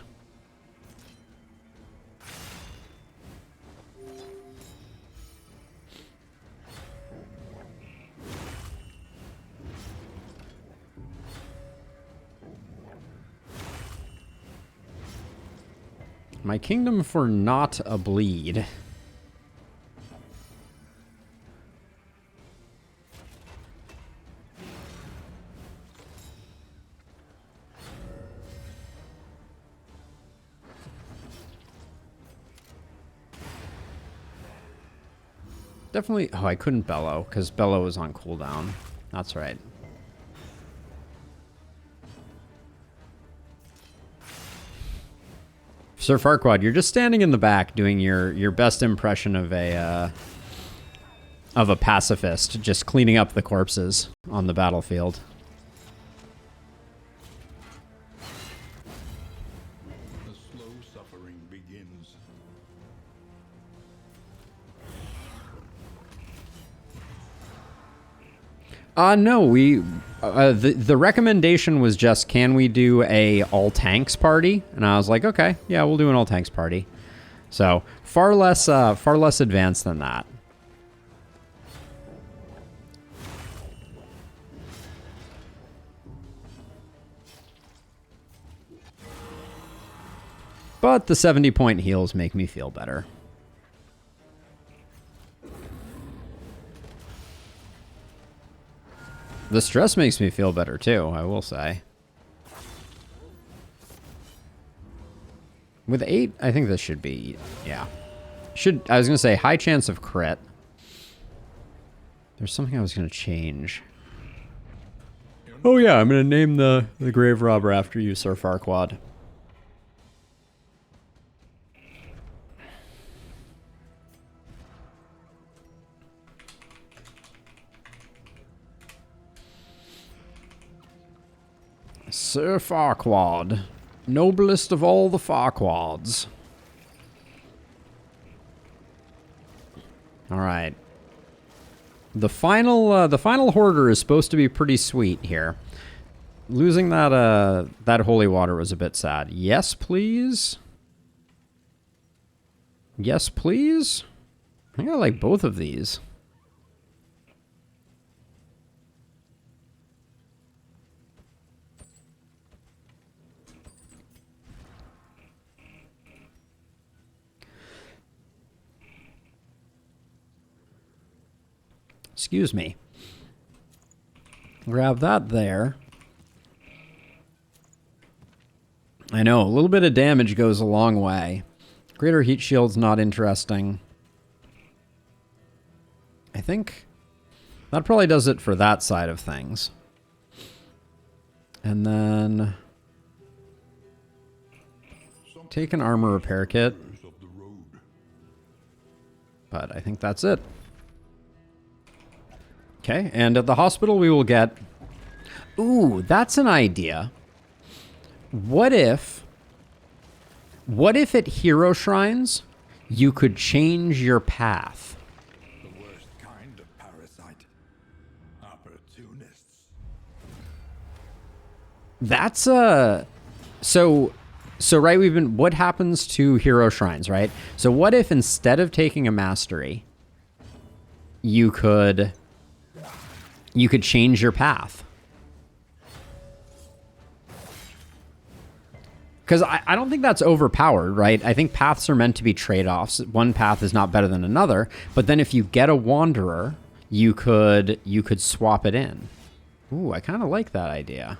My kingdom for not a bleed. Definitely. Oh, I couldn't bellow because bellow was on cooldown. That's right. Sir Farquaad, you're just standing in the back doing your best impression of a pacifist, just cleaning up the corpses on the battlefield. The slow suffering begins. No, the recommendation was just, can we do a all tanks party? And I was like, okay, yeah, we'll do an all tanks party. So far less advanced than that. But the 70-point heals make me feel better. The stress makes me feel better too, I will say. With 8, I think this should be, yeah. I was going to say high chance of crit. There's something I was going to change. Oh yeah, I'm going to name the grave robber after you, Sir Farquaad. Sir Farquaad, noblest of all the Farquaads. All right. The final hoarder is supposed to be pretty sweet here. Losing that holy water was a bit sad. Yes, please. Yes, please. I think I like both of these. Excuse me. Grab that there. I know, a little bit of damage goes a long way. Greater heat shield's not interesting. I think that probably does it for that side of things. And then take an armor repair kit. But I think that's it. Okay, and at the hospital we will get... Ooh, that's an idea. What if at hero shrines you could change your path? The worst kind of parasite. Opportunists. That's so right, we've been, what happens to hero shrines, right? So what if instead of taking a mastery, you could change your path? Because I don't think that's overpowered, right? I think paths are meant to be trade-offs. One path is not better than another, but then if you get a wanderer, you could swap it in. Ooh, I kind of like that idea.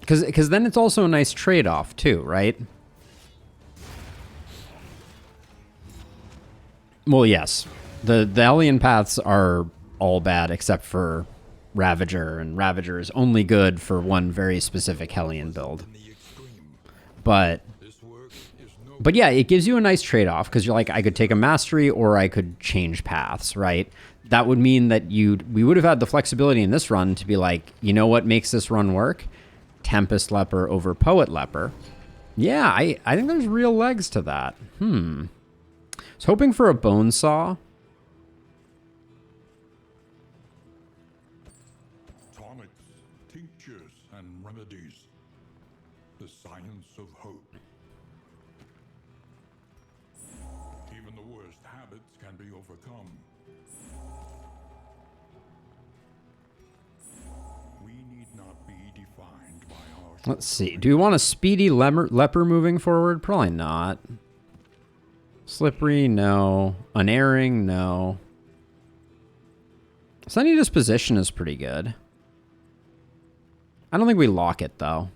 Because then it's also a nice trade-off too, right? Well, yes. The Hellion paths are all bad except for Ravager, and Ravager is only good for one very specific Hellion build. But yeah, it gives you a nice trade-off because you're like, I could take a mastery or I could change paths, right? That would mean that we would have had the flexibility in this run to be like, you know what makes this run work? Tempest Leper over Poet Leper. Yeah, I think there's real legs to that. I was hoping for a Bone Saw. Tonics, tinctures, and remedies. The science of hope. Even the worst habits can be overcome. We need not be defined by our... Let's see. Do we want a speedy leper moving forward? Probably not. Slippery, no. Unerring, no. Sunny Disposition is pretty good. I don't think we lock it, though.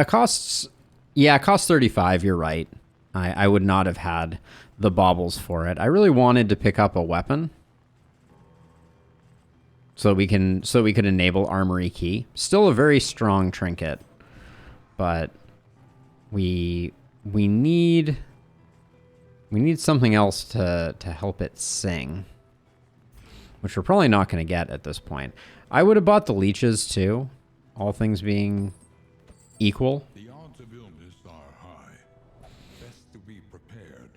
Costs... Yeah, it costs 35, you're right. I would not have had the baubles for it. I really wanted to pick up a weapon. So we could enable Armory Key. Still a very strong trinket. But we need something else to help it sing. Which we're probably not going to get at this point. I would have bought the leeches too, all things being equal. The odds of illness are high. Best to be prepared.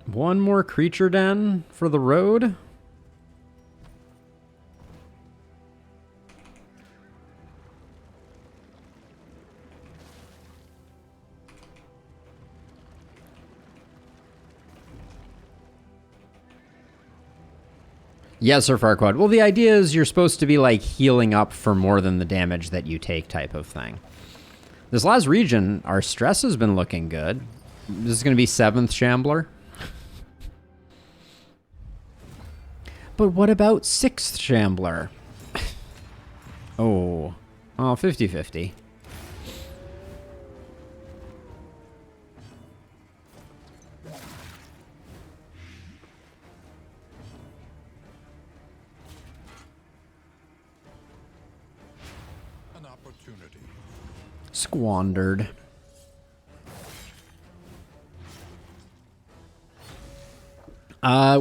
One more creature den for the road. Yeah, Sir Farquaad. Well, the idea is you're supposed to be, like, healing up for more than the damage that you take type of thing. This last region, our stress has been looking good. This is going to be 7th Shambler. But what about 6th Shambler? Oh, 50-50. Squandered.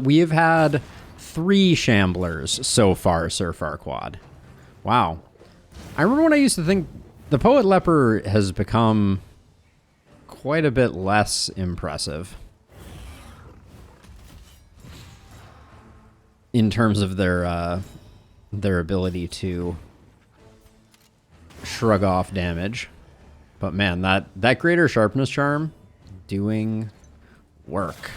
We have had 3 Shamblers so far, Sir Farquaad. Wow. I remember when I used to think the Poet Leper has become quite a bit less impressive in terms of their ability to shrug off damage. But man, that Greater Sharpness Charm doing work.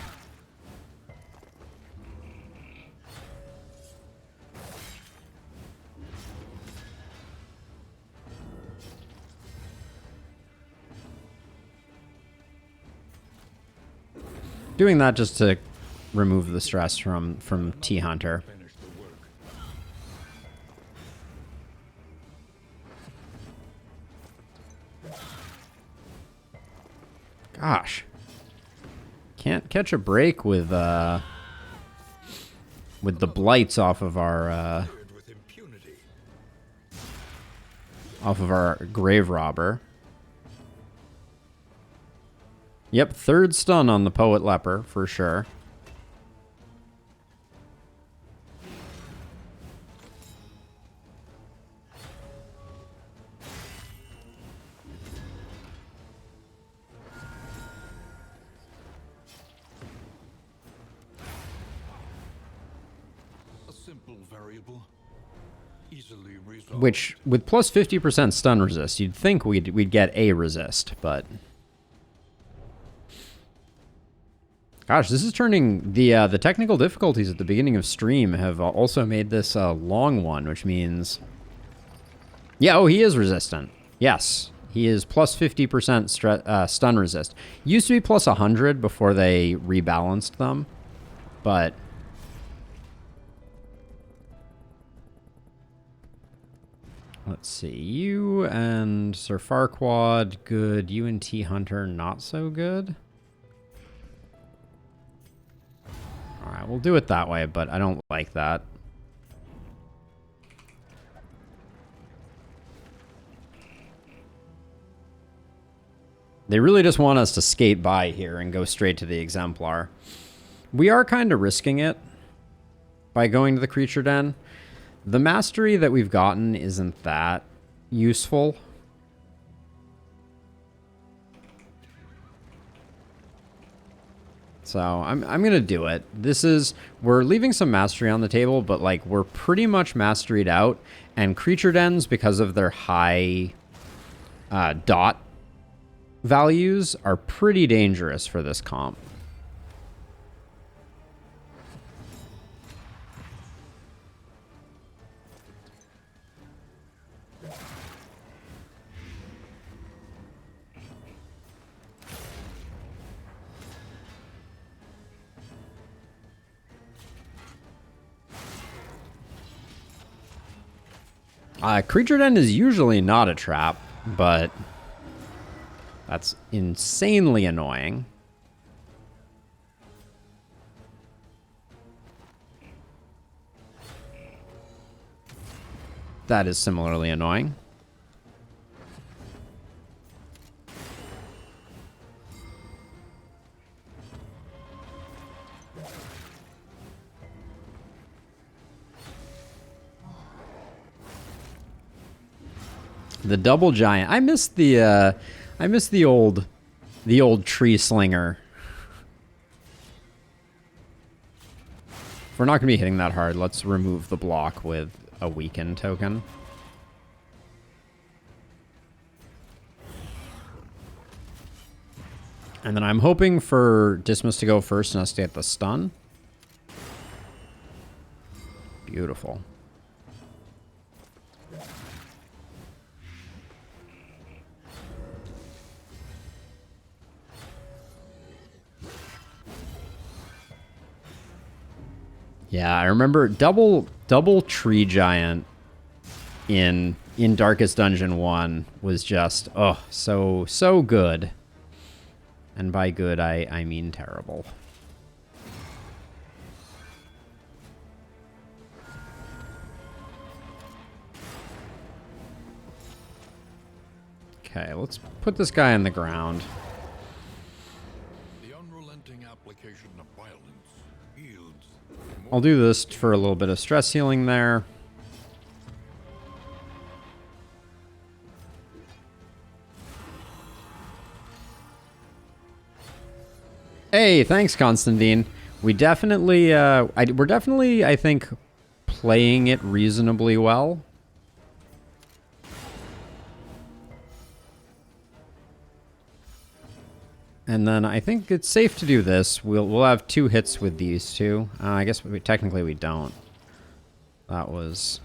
Doing that just to remove the stress from T-Hunter. Gosh. Can't catch a break with the blights off of our grave robber. Yep, 3rd stun on the Poet Leper for sure. Which, with plus 50% stun resist, you'd think we'd get a resist, but... Gosh, this is turning... The technical difficulties at the beginning of stream have also made this a long one, which means... Yeah, oh, he is resistant. Yes, He is plus 50% stun resist. Used to be plus 100 before they rebalanced them, but let's see. You and Sir Farquaad, good. You and T Hunter, not so good. All right, we'll do it that way, but I don't like that. They really just want us to skate by here and go straight to the Exemplar. We are kind of risking it by going to the Creature Den. The mastery that we've gotten isn't that useful. So I'm going to do it. We're leaving some mastery on the table, but like we're pretty much masteried out. And Creature Dens, because of their high dot values, are pretty dangerous for this comp. Creature Den is usually not a trap, but that's insanely annoying. That is similarly annoying. The double giant. I miss the old tree slinger. If we're not gonna be hitting that hard, let's remove the block with a weaken token. And then I'm hoping for Dismas to go first and us to get the stun. Beautiful. Yeah, I remember double tree giant in Darkest Dungeon 1 was just so good. And by good I mean terrible. Okay, let's put this guy on the ground. The unrelenting application of violence yields. I'll do this for a little bit of stress healing there. Hey, thanks, Constantine. We're definitely, I think, playing it reasonably well. And then I think it's safe to do this. We'll have 2 hits with these two. I guess technically we don't. That was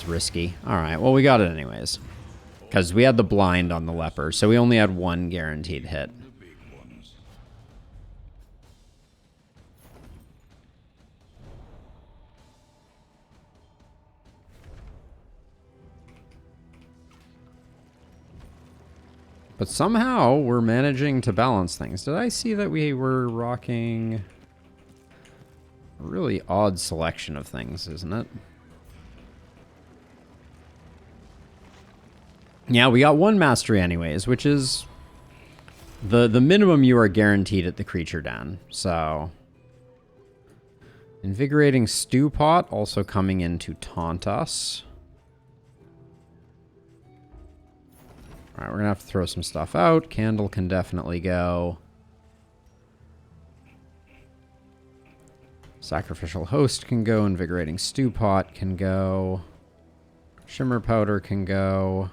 risky. All right, well we got it anyways, because we had the blind on the leper, so we only had 1 guaranteed hit. But somehow we're managing to balance things. Did I see that we were rocking a really odd selection of things, isn't it? Yeah, we got 1 mastery anyways, which is the minimum you are guaranteed at the Creature Den. So Invigorating Stew Pot also coming in to taunt us. All right, we're going to have to throw some stuff out. Candle can definitely go. Sacrificial Host can go. Invigorating Stew Pot can go. Shimmer Powder can go.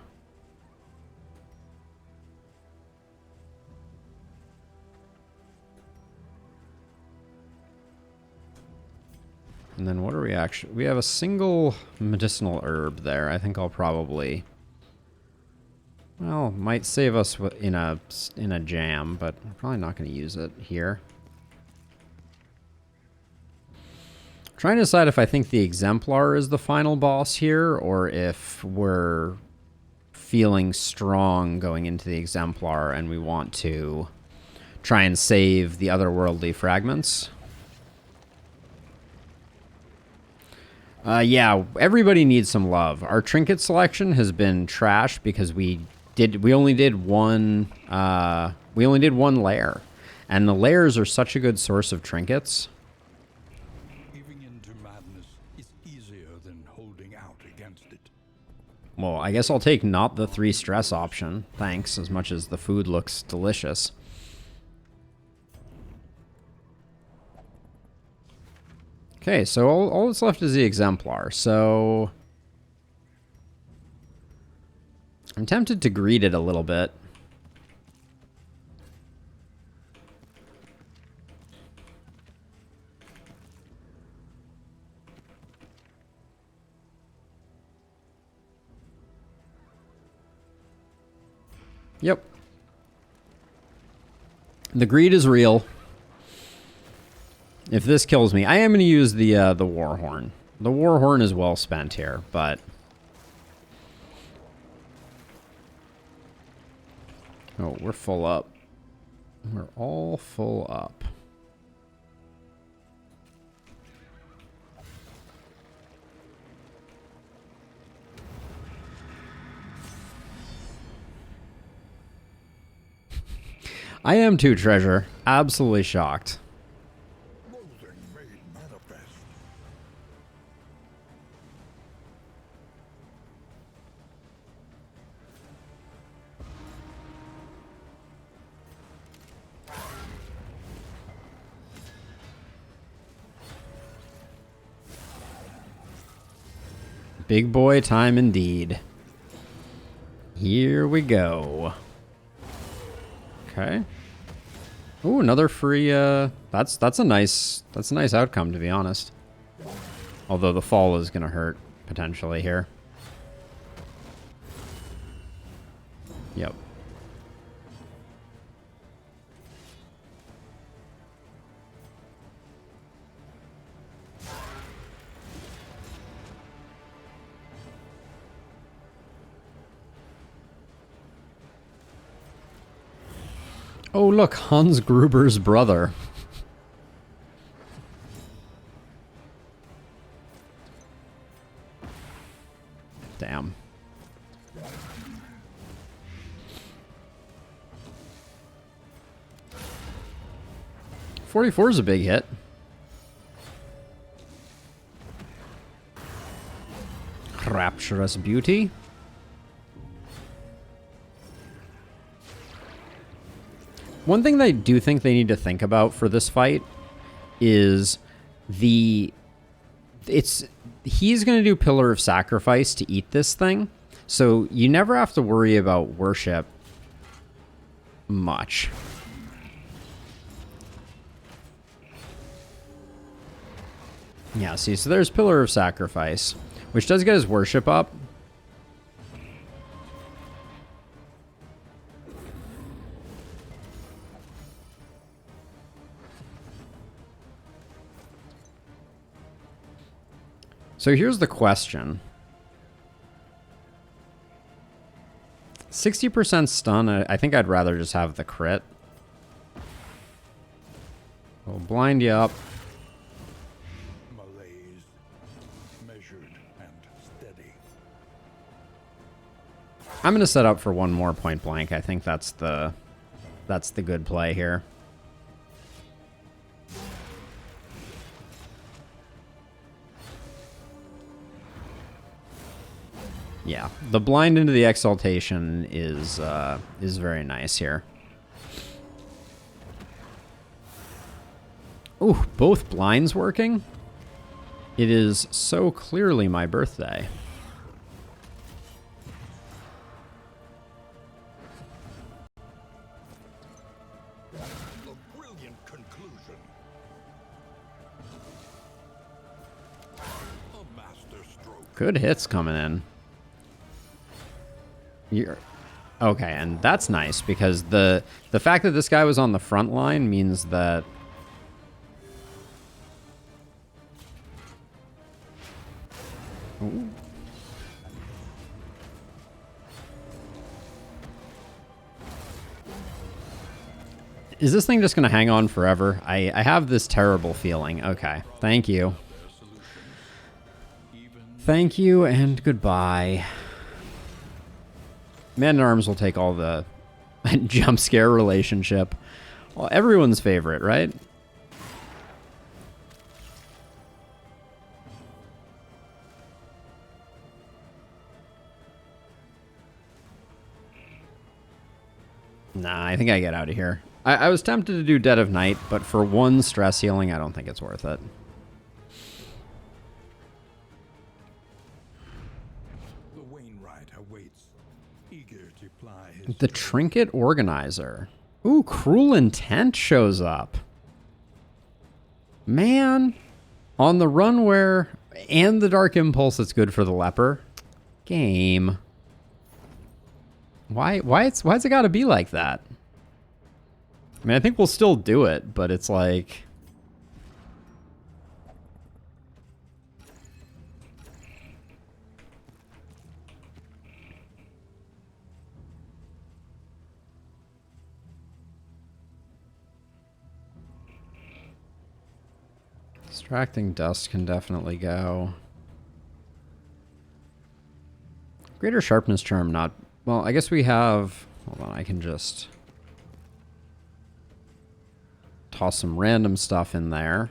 And then what are we actually... We have a single medicinal herb there. I think I'll probably... Well, might save us in a jam, but I'm probably not going to use it here. Trying to decide if I think the Exemplar is the final boss here, or if we're feeling strong going into the Exemplar and we want to try and save the otherworldly fragments. Yeah, everybody needs some love. Our trinket selection has been trash because we only did one layer, and the layers are such a good source of trinkets. Giving into madness is easier than holding out against it. Well, I guess I'll take not the 3 stress option, thanks, as much as the food looks delicious. Okay, so all that's left is the Exemplar, so I'm tempted to greed it a little bit. Yep. The greed is real. If this kills me, I am going to use the Warhorn. The Warhorn is well spent here, but oh, we're full up. We're all full up. I am too, Treasure. Absolutely shocked. Loathing made manifest. Big boy time indeed. Here we go. Okay. Ooh, another free, that's a nice outcome, to be honest. Although the fall is gonna hurt, potentially, here. Yep. Oh, look, Hans Gruber's brother. Damn. 44 is a big hit. Rapturous beauty. One thing that I do think they need to think about for this fight is he's going to do Pillar of Sacrifice to eat this thing. So you never have to worry about worship much. Yeah, see, so there's Pillar of Sacrifice, which does get his worship up. So here's the question. 60% stun, I think I'd rather just have the crit. We'll blind you up. Malaise, measured and steady. I'm going to set up for one more point blank. I think that's the good play here. Yeah, the blind into the exaltation is very nice here. Ooh, both blinds working? It is so clearly my birthday. A brilliant conclusion. A master stroke. Good hits coming in. Okay, and that's nice because the fact that this guy was on the front line means that ooh. Is this thing just going to hang on forever? I have this terrible feeling. Okay, thank you. Thank you and goodbye. Man-at-Arms will take all the jump scare relationship. Well, everyone's favorite, right? Nah, I think I get out of here. I was tempted to do Dead of Night, but for one stress healing, I don't think it's worth it. The Wainwright awaits, eager to ply his The Trinket Organizer. Ooh, Cruel Intent shows up. Man. On the Runware and the Dark Impulse that's good for the Leper. Game. Why's it gotta be like that? I mean, I think we'll still do it, but it's like... Distracting Dust can definitely go. Greater Sharpness Charm, not... Well, I guess we have... Hold on, I can just... toss some random stuff in there.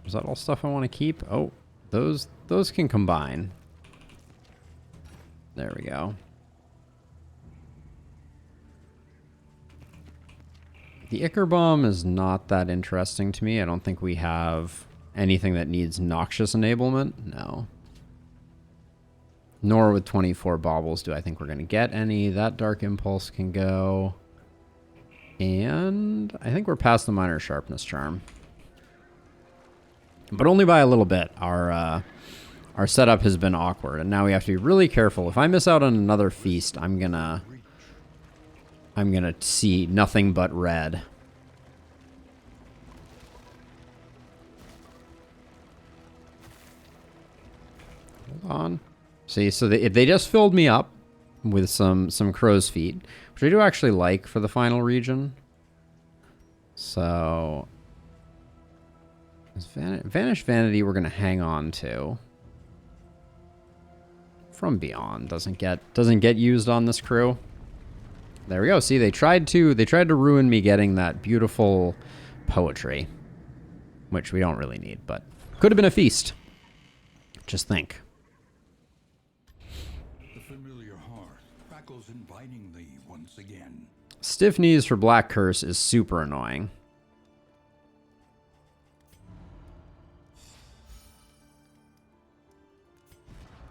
Is that all stuff I want to keep? Oh, those can combine. There we go. The Ichor Bomb is not that interesting to me. I don't think we have anything that needs Noxious enablement. No. Nor with 24 baubles do I think we're going to get any. That Dark Impulse can go. And I think we're past the Minor Sharpness Charm. But only by a little bit. Our setup has been awkward, and now we have to be really careful. If I miss out on another feast, I'm gonna see nothing but red. Hold on. See, so they just filled me up with some crow's feet, which I do actually like for the final region. So, Vanish Vanity we're gonna hang on to. From Beyond doesn't get used on this crew. There we go. See, they tried to ruin me getting that beautiful poetry, which we don't really need, but could have been a feast. Just think. the familiar heart crackles invitingly once again. Stiff Knees for Black Curse is super annoying.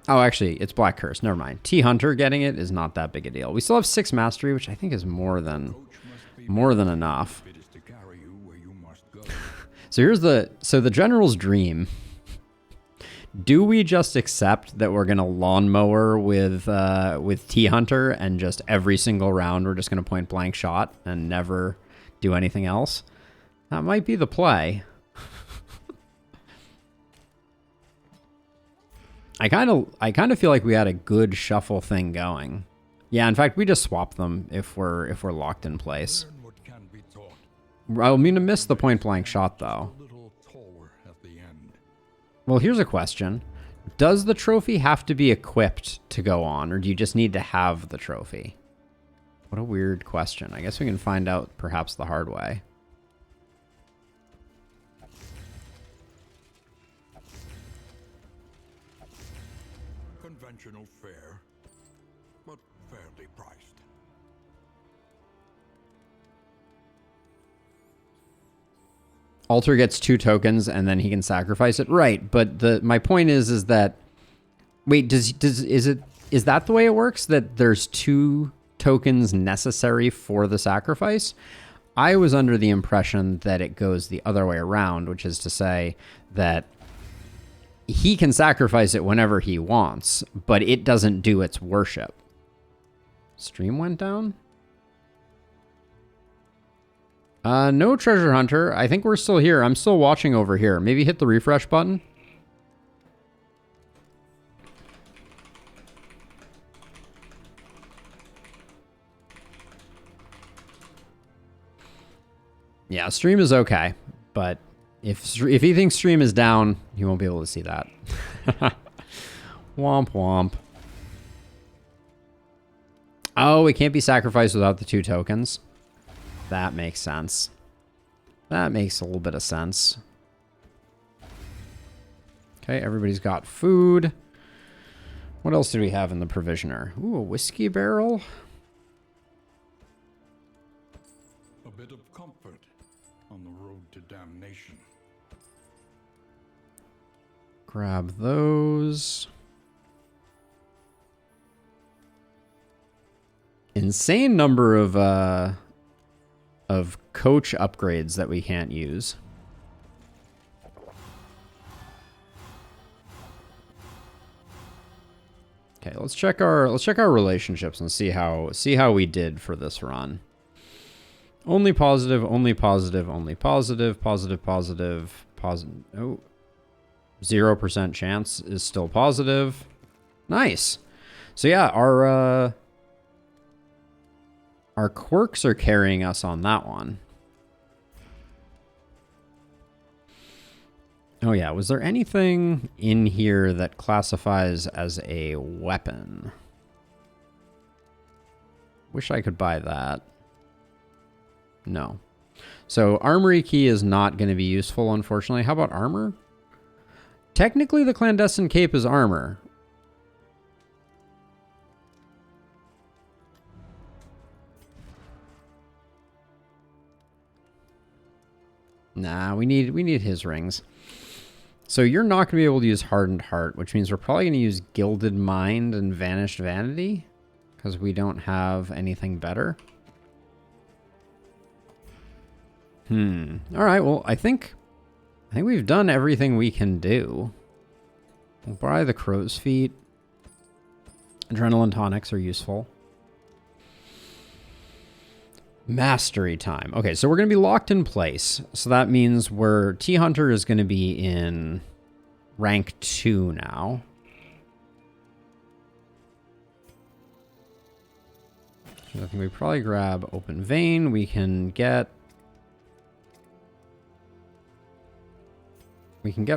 Oh, actually, it's Black Curse. Never mind. T-Hunter getting it is not that big a deal. We still have 6 Mastery, which I think is more than enough. It is to carry you where you must go. So here's the General's dream. Do we just accept that we're gonna lawnmower with T-Hunter and just every single round we're just gonna point blank shot and never do anything else? That might be the play. I kind of feel like we had a good shuffle thing going. Yeah, in fact, we just swap them if we're locked in place. Learn what can be taught. I mean to miss the point blank shot though. A little taller at the end. Well, here's a question. Does the trophy have to be equipped to go on, or do you just need to have the trophy? What a weird question. I guess we can find out perhaps the hard way. Conventional fare, but fairly priced. Alter gets 2 tokens and then he can sacrifice it. Right, but my point is that wait, is that the way it works, that there's 2 tokens necessary for the sacrifice? I was under the impression that it goes the other way around, which is to say that he can sacrifice it whenever he wants, but it doesn't do its worship. Stream went down? No treasure hunter. I think we're still here. I'm still watching over here. Maybe hit the refresh button. Yeah, stream is okay, but if he thinks stream is down, he won't be able to see that. Womp womp. Oh, it can't be sacrificed without the 2 tokens. That makes sense. That makes a little bit of sense. Okay, everybody's got food. What else do we have in the provisioner? Ooh, a whiskey barrel. A bit of comfort on the road to damnation. Grab those. Insane number of coach upgrades that we can't use. Okay, let's check our relationships and see how we did for this run. Only positive, only positive, only positive, positive, positive, positive. Oh, 0% chance is still positive. Nice. So yeah, our quirks are carrying us on that one. Oh yeah, was there anything in here that classifies as a weapon? Wish I could buy that. No. So armory key is not going to be useful, unfortunately. How about armor? Technically, the clandestine cape is armor. Nah, we need his rings. So you're not going to be able to use Hardened Heart, which means we're probably going to use Gilded Mind and Vanished Vanity, because we don't have anything better. All right, well, I think we've done everything we can do. We'll buy the crow's feet. Adrenaline tonics are useful. Mastery time. Okay, so we're going to be locked in place. So that means T-Hunter is going to be in rank 2 now. So I think we probably grab Open Vein. We can get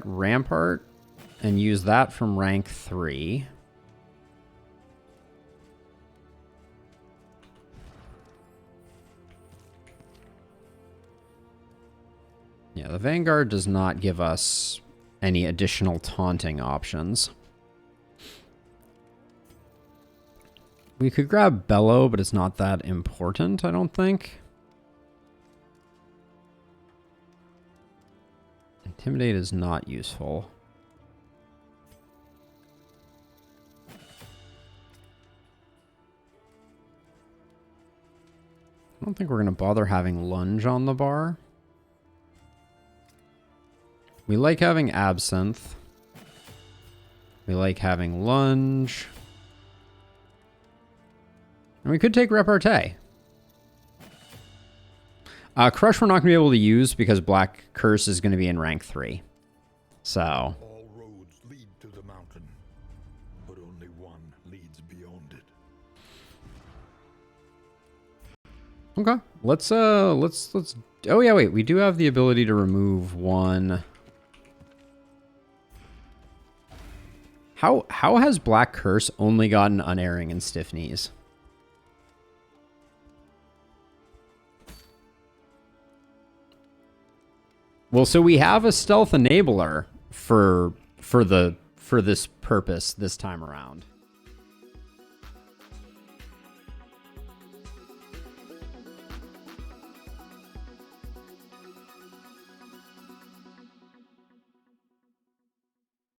Rampart and use that from rank 3. Yeah, the Vanguard does not give us any additional taunting options. We could grab Bellow, but it's not that important, I don't think. Intimidate is not useful. I don't think we're going to bother having Lunge on the bar. We like having Absinthe. We like having Lunge. And we could take Repartee. Crush we're not going to be able to use because Black Curse is going to be in rank 3. So. All roads lead to the mountain, but only one leads beyond it. Okay. Let's oh yeah, wait. We do have the ability to remove one. How has Black Curse only gotten Unerring and Stiff Knees? Well, so we have a stealth enabler for this purpose this time around.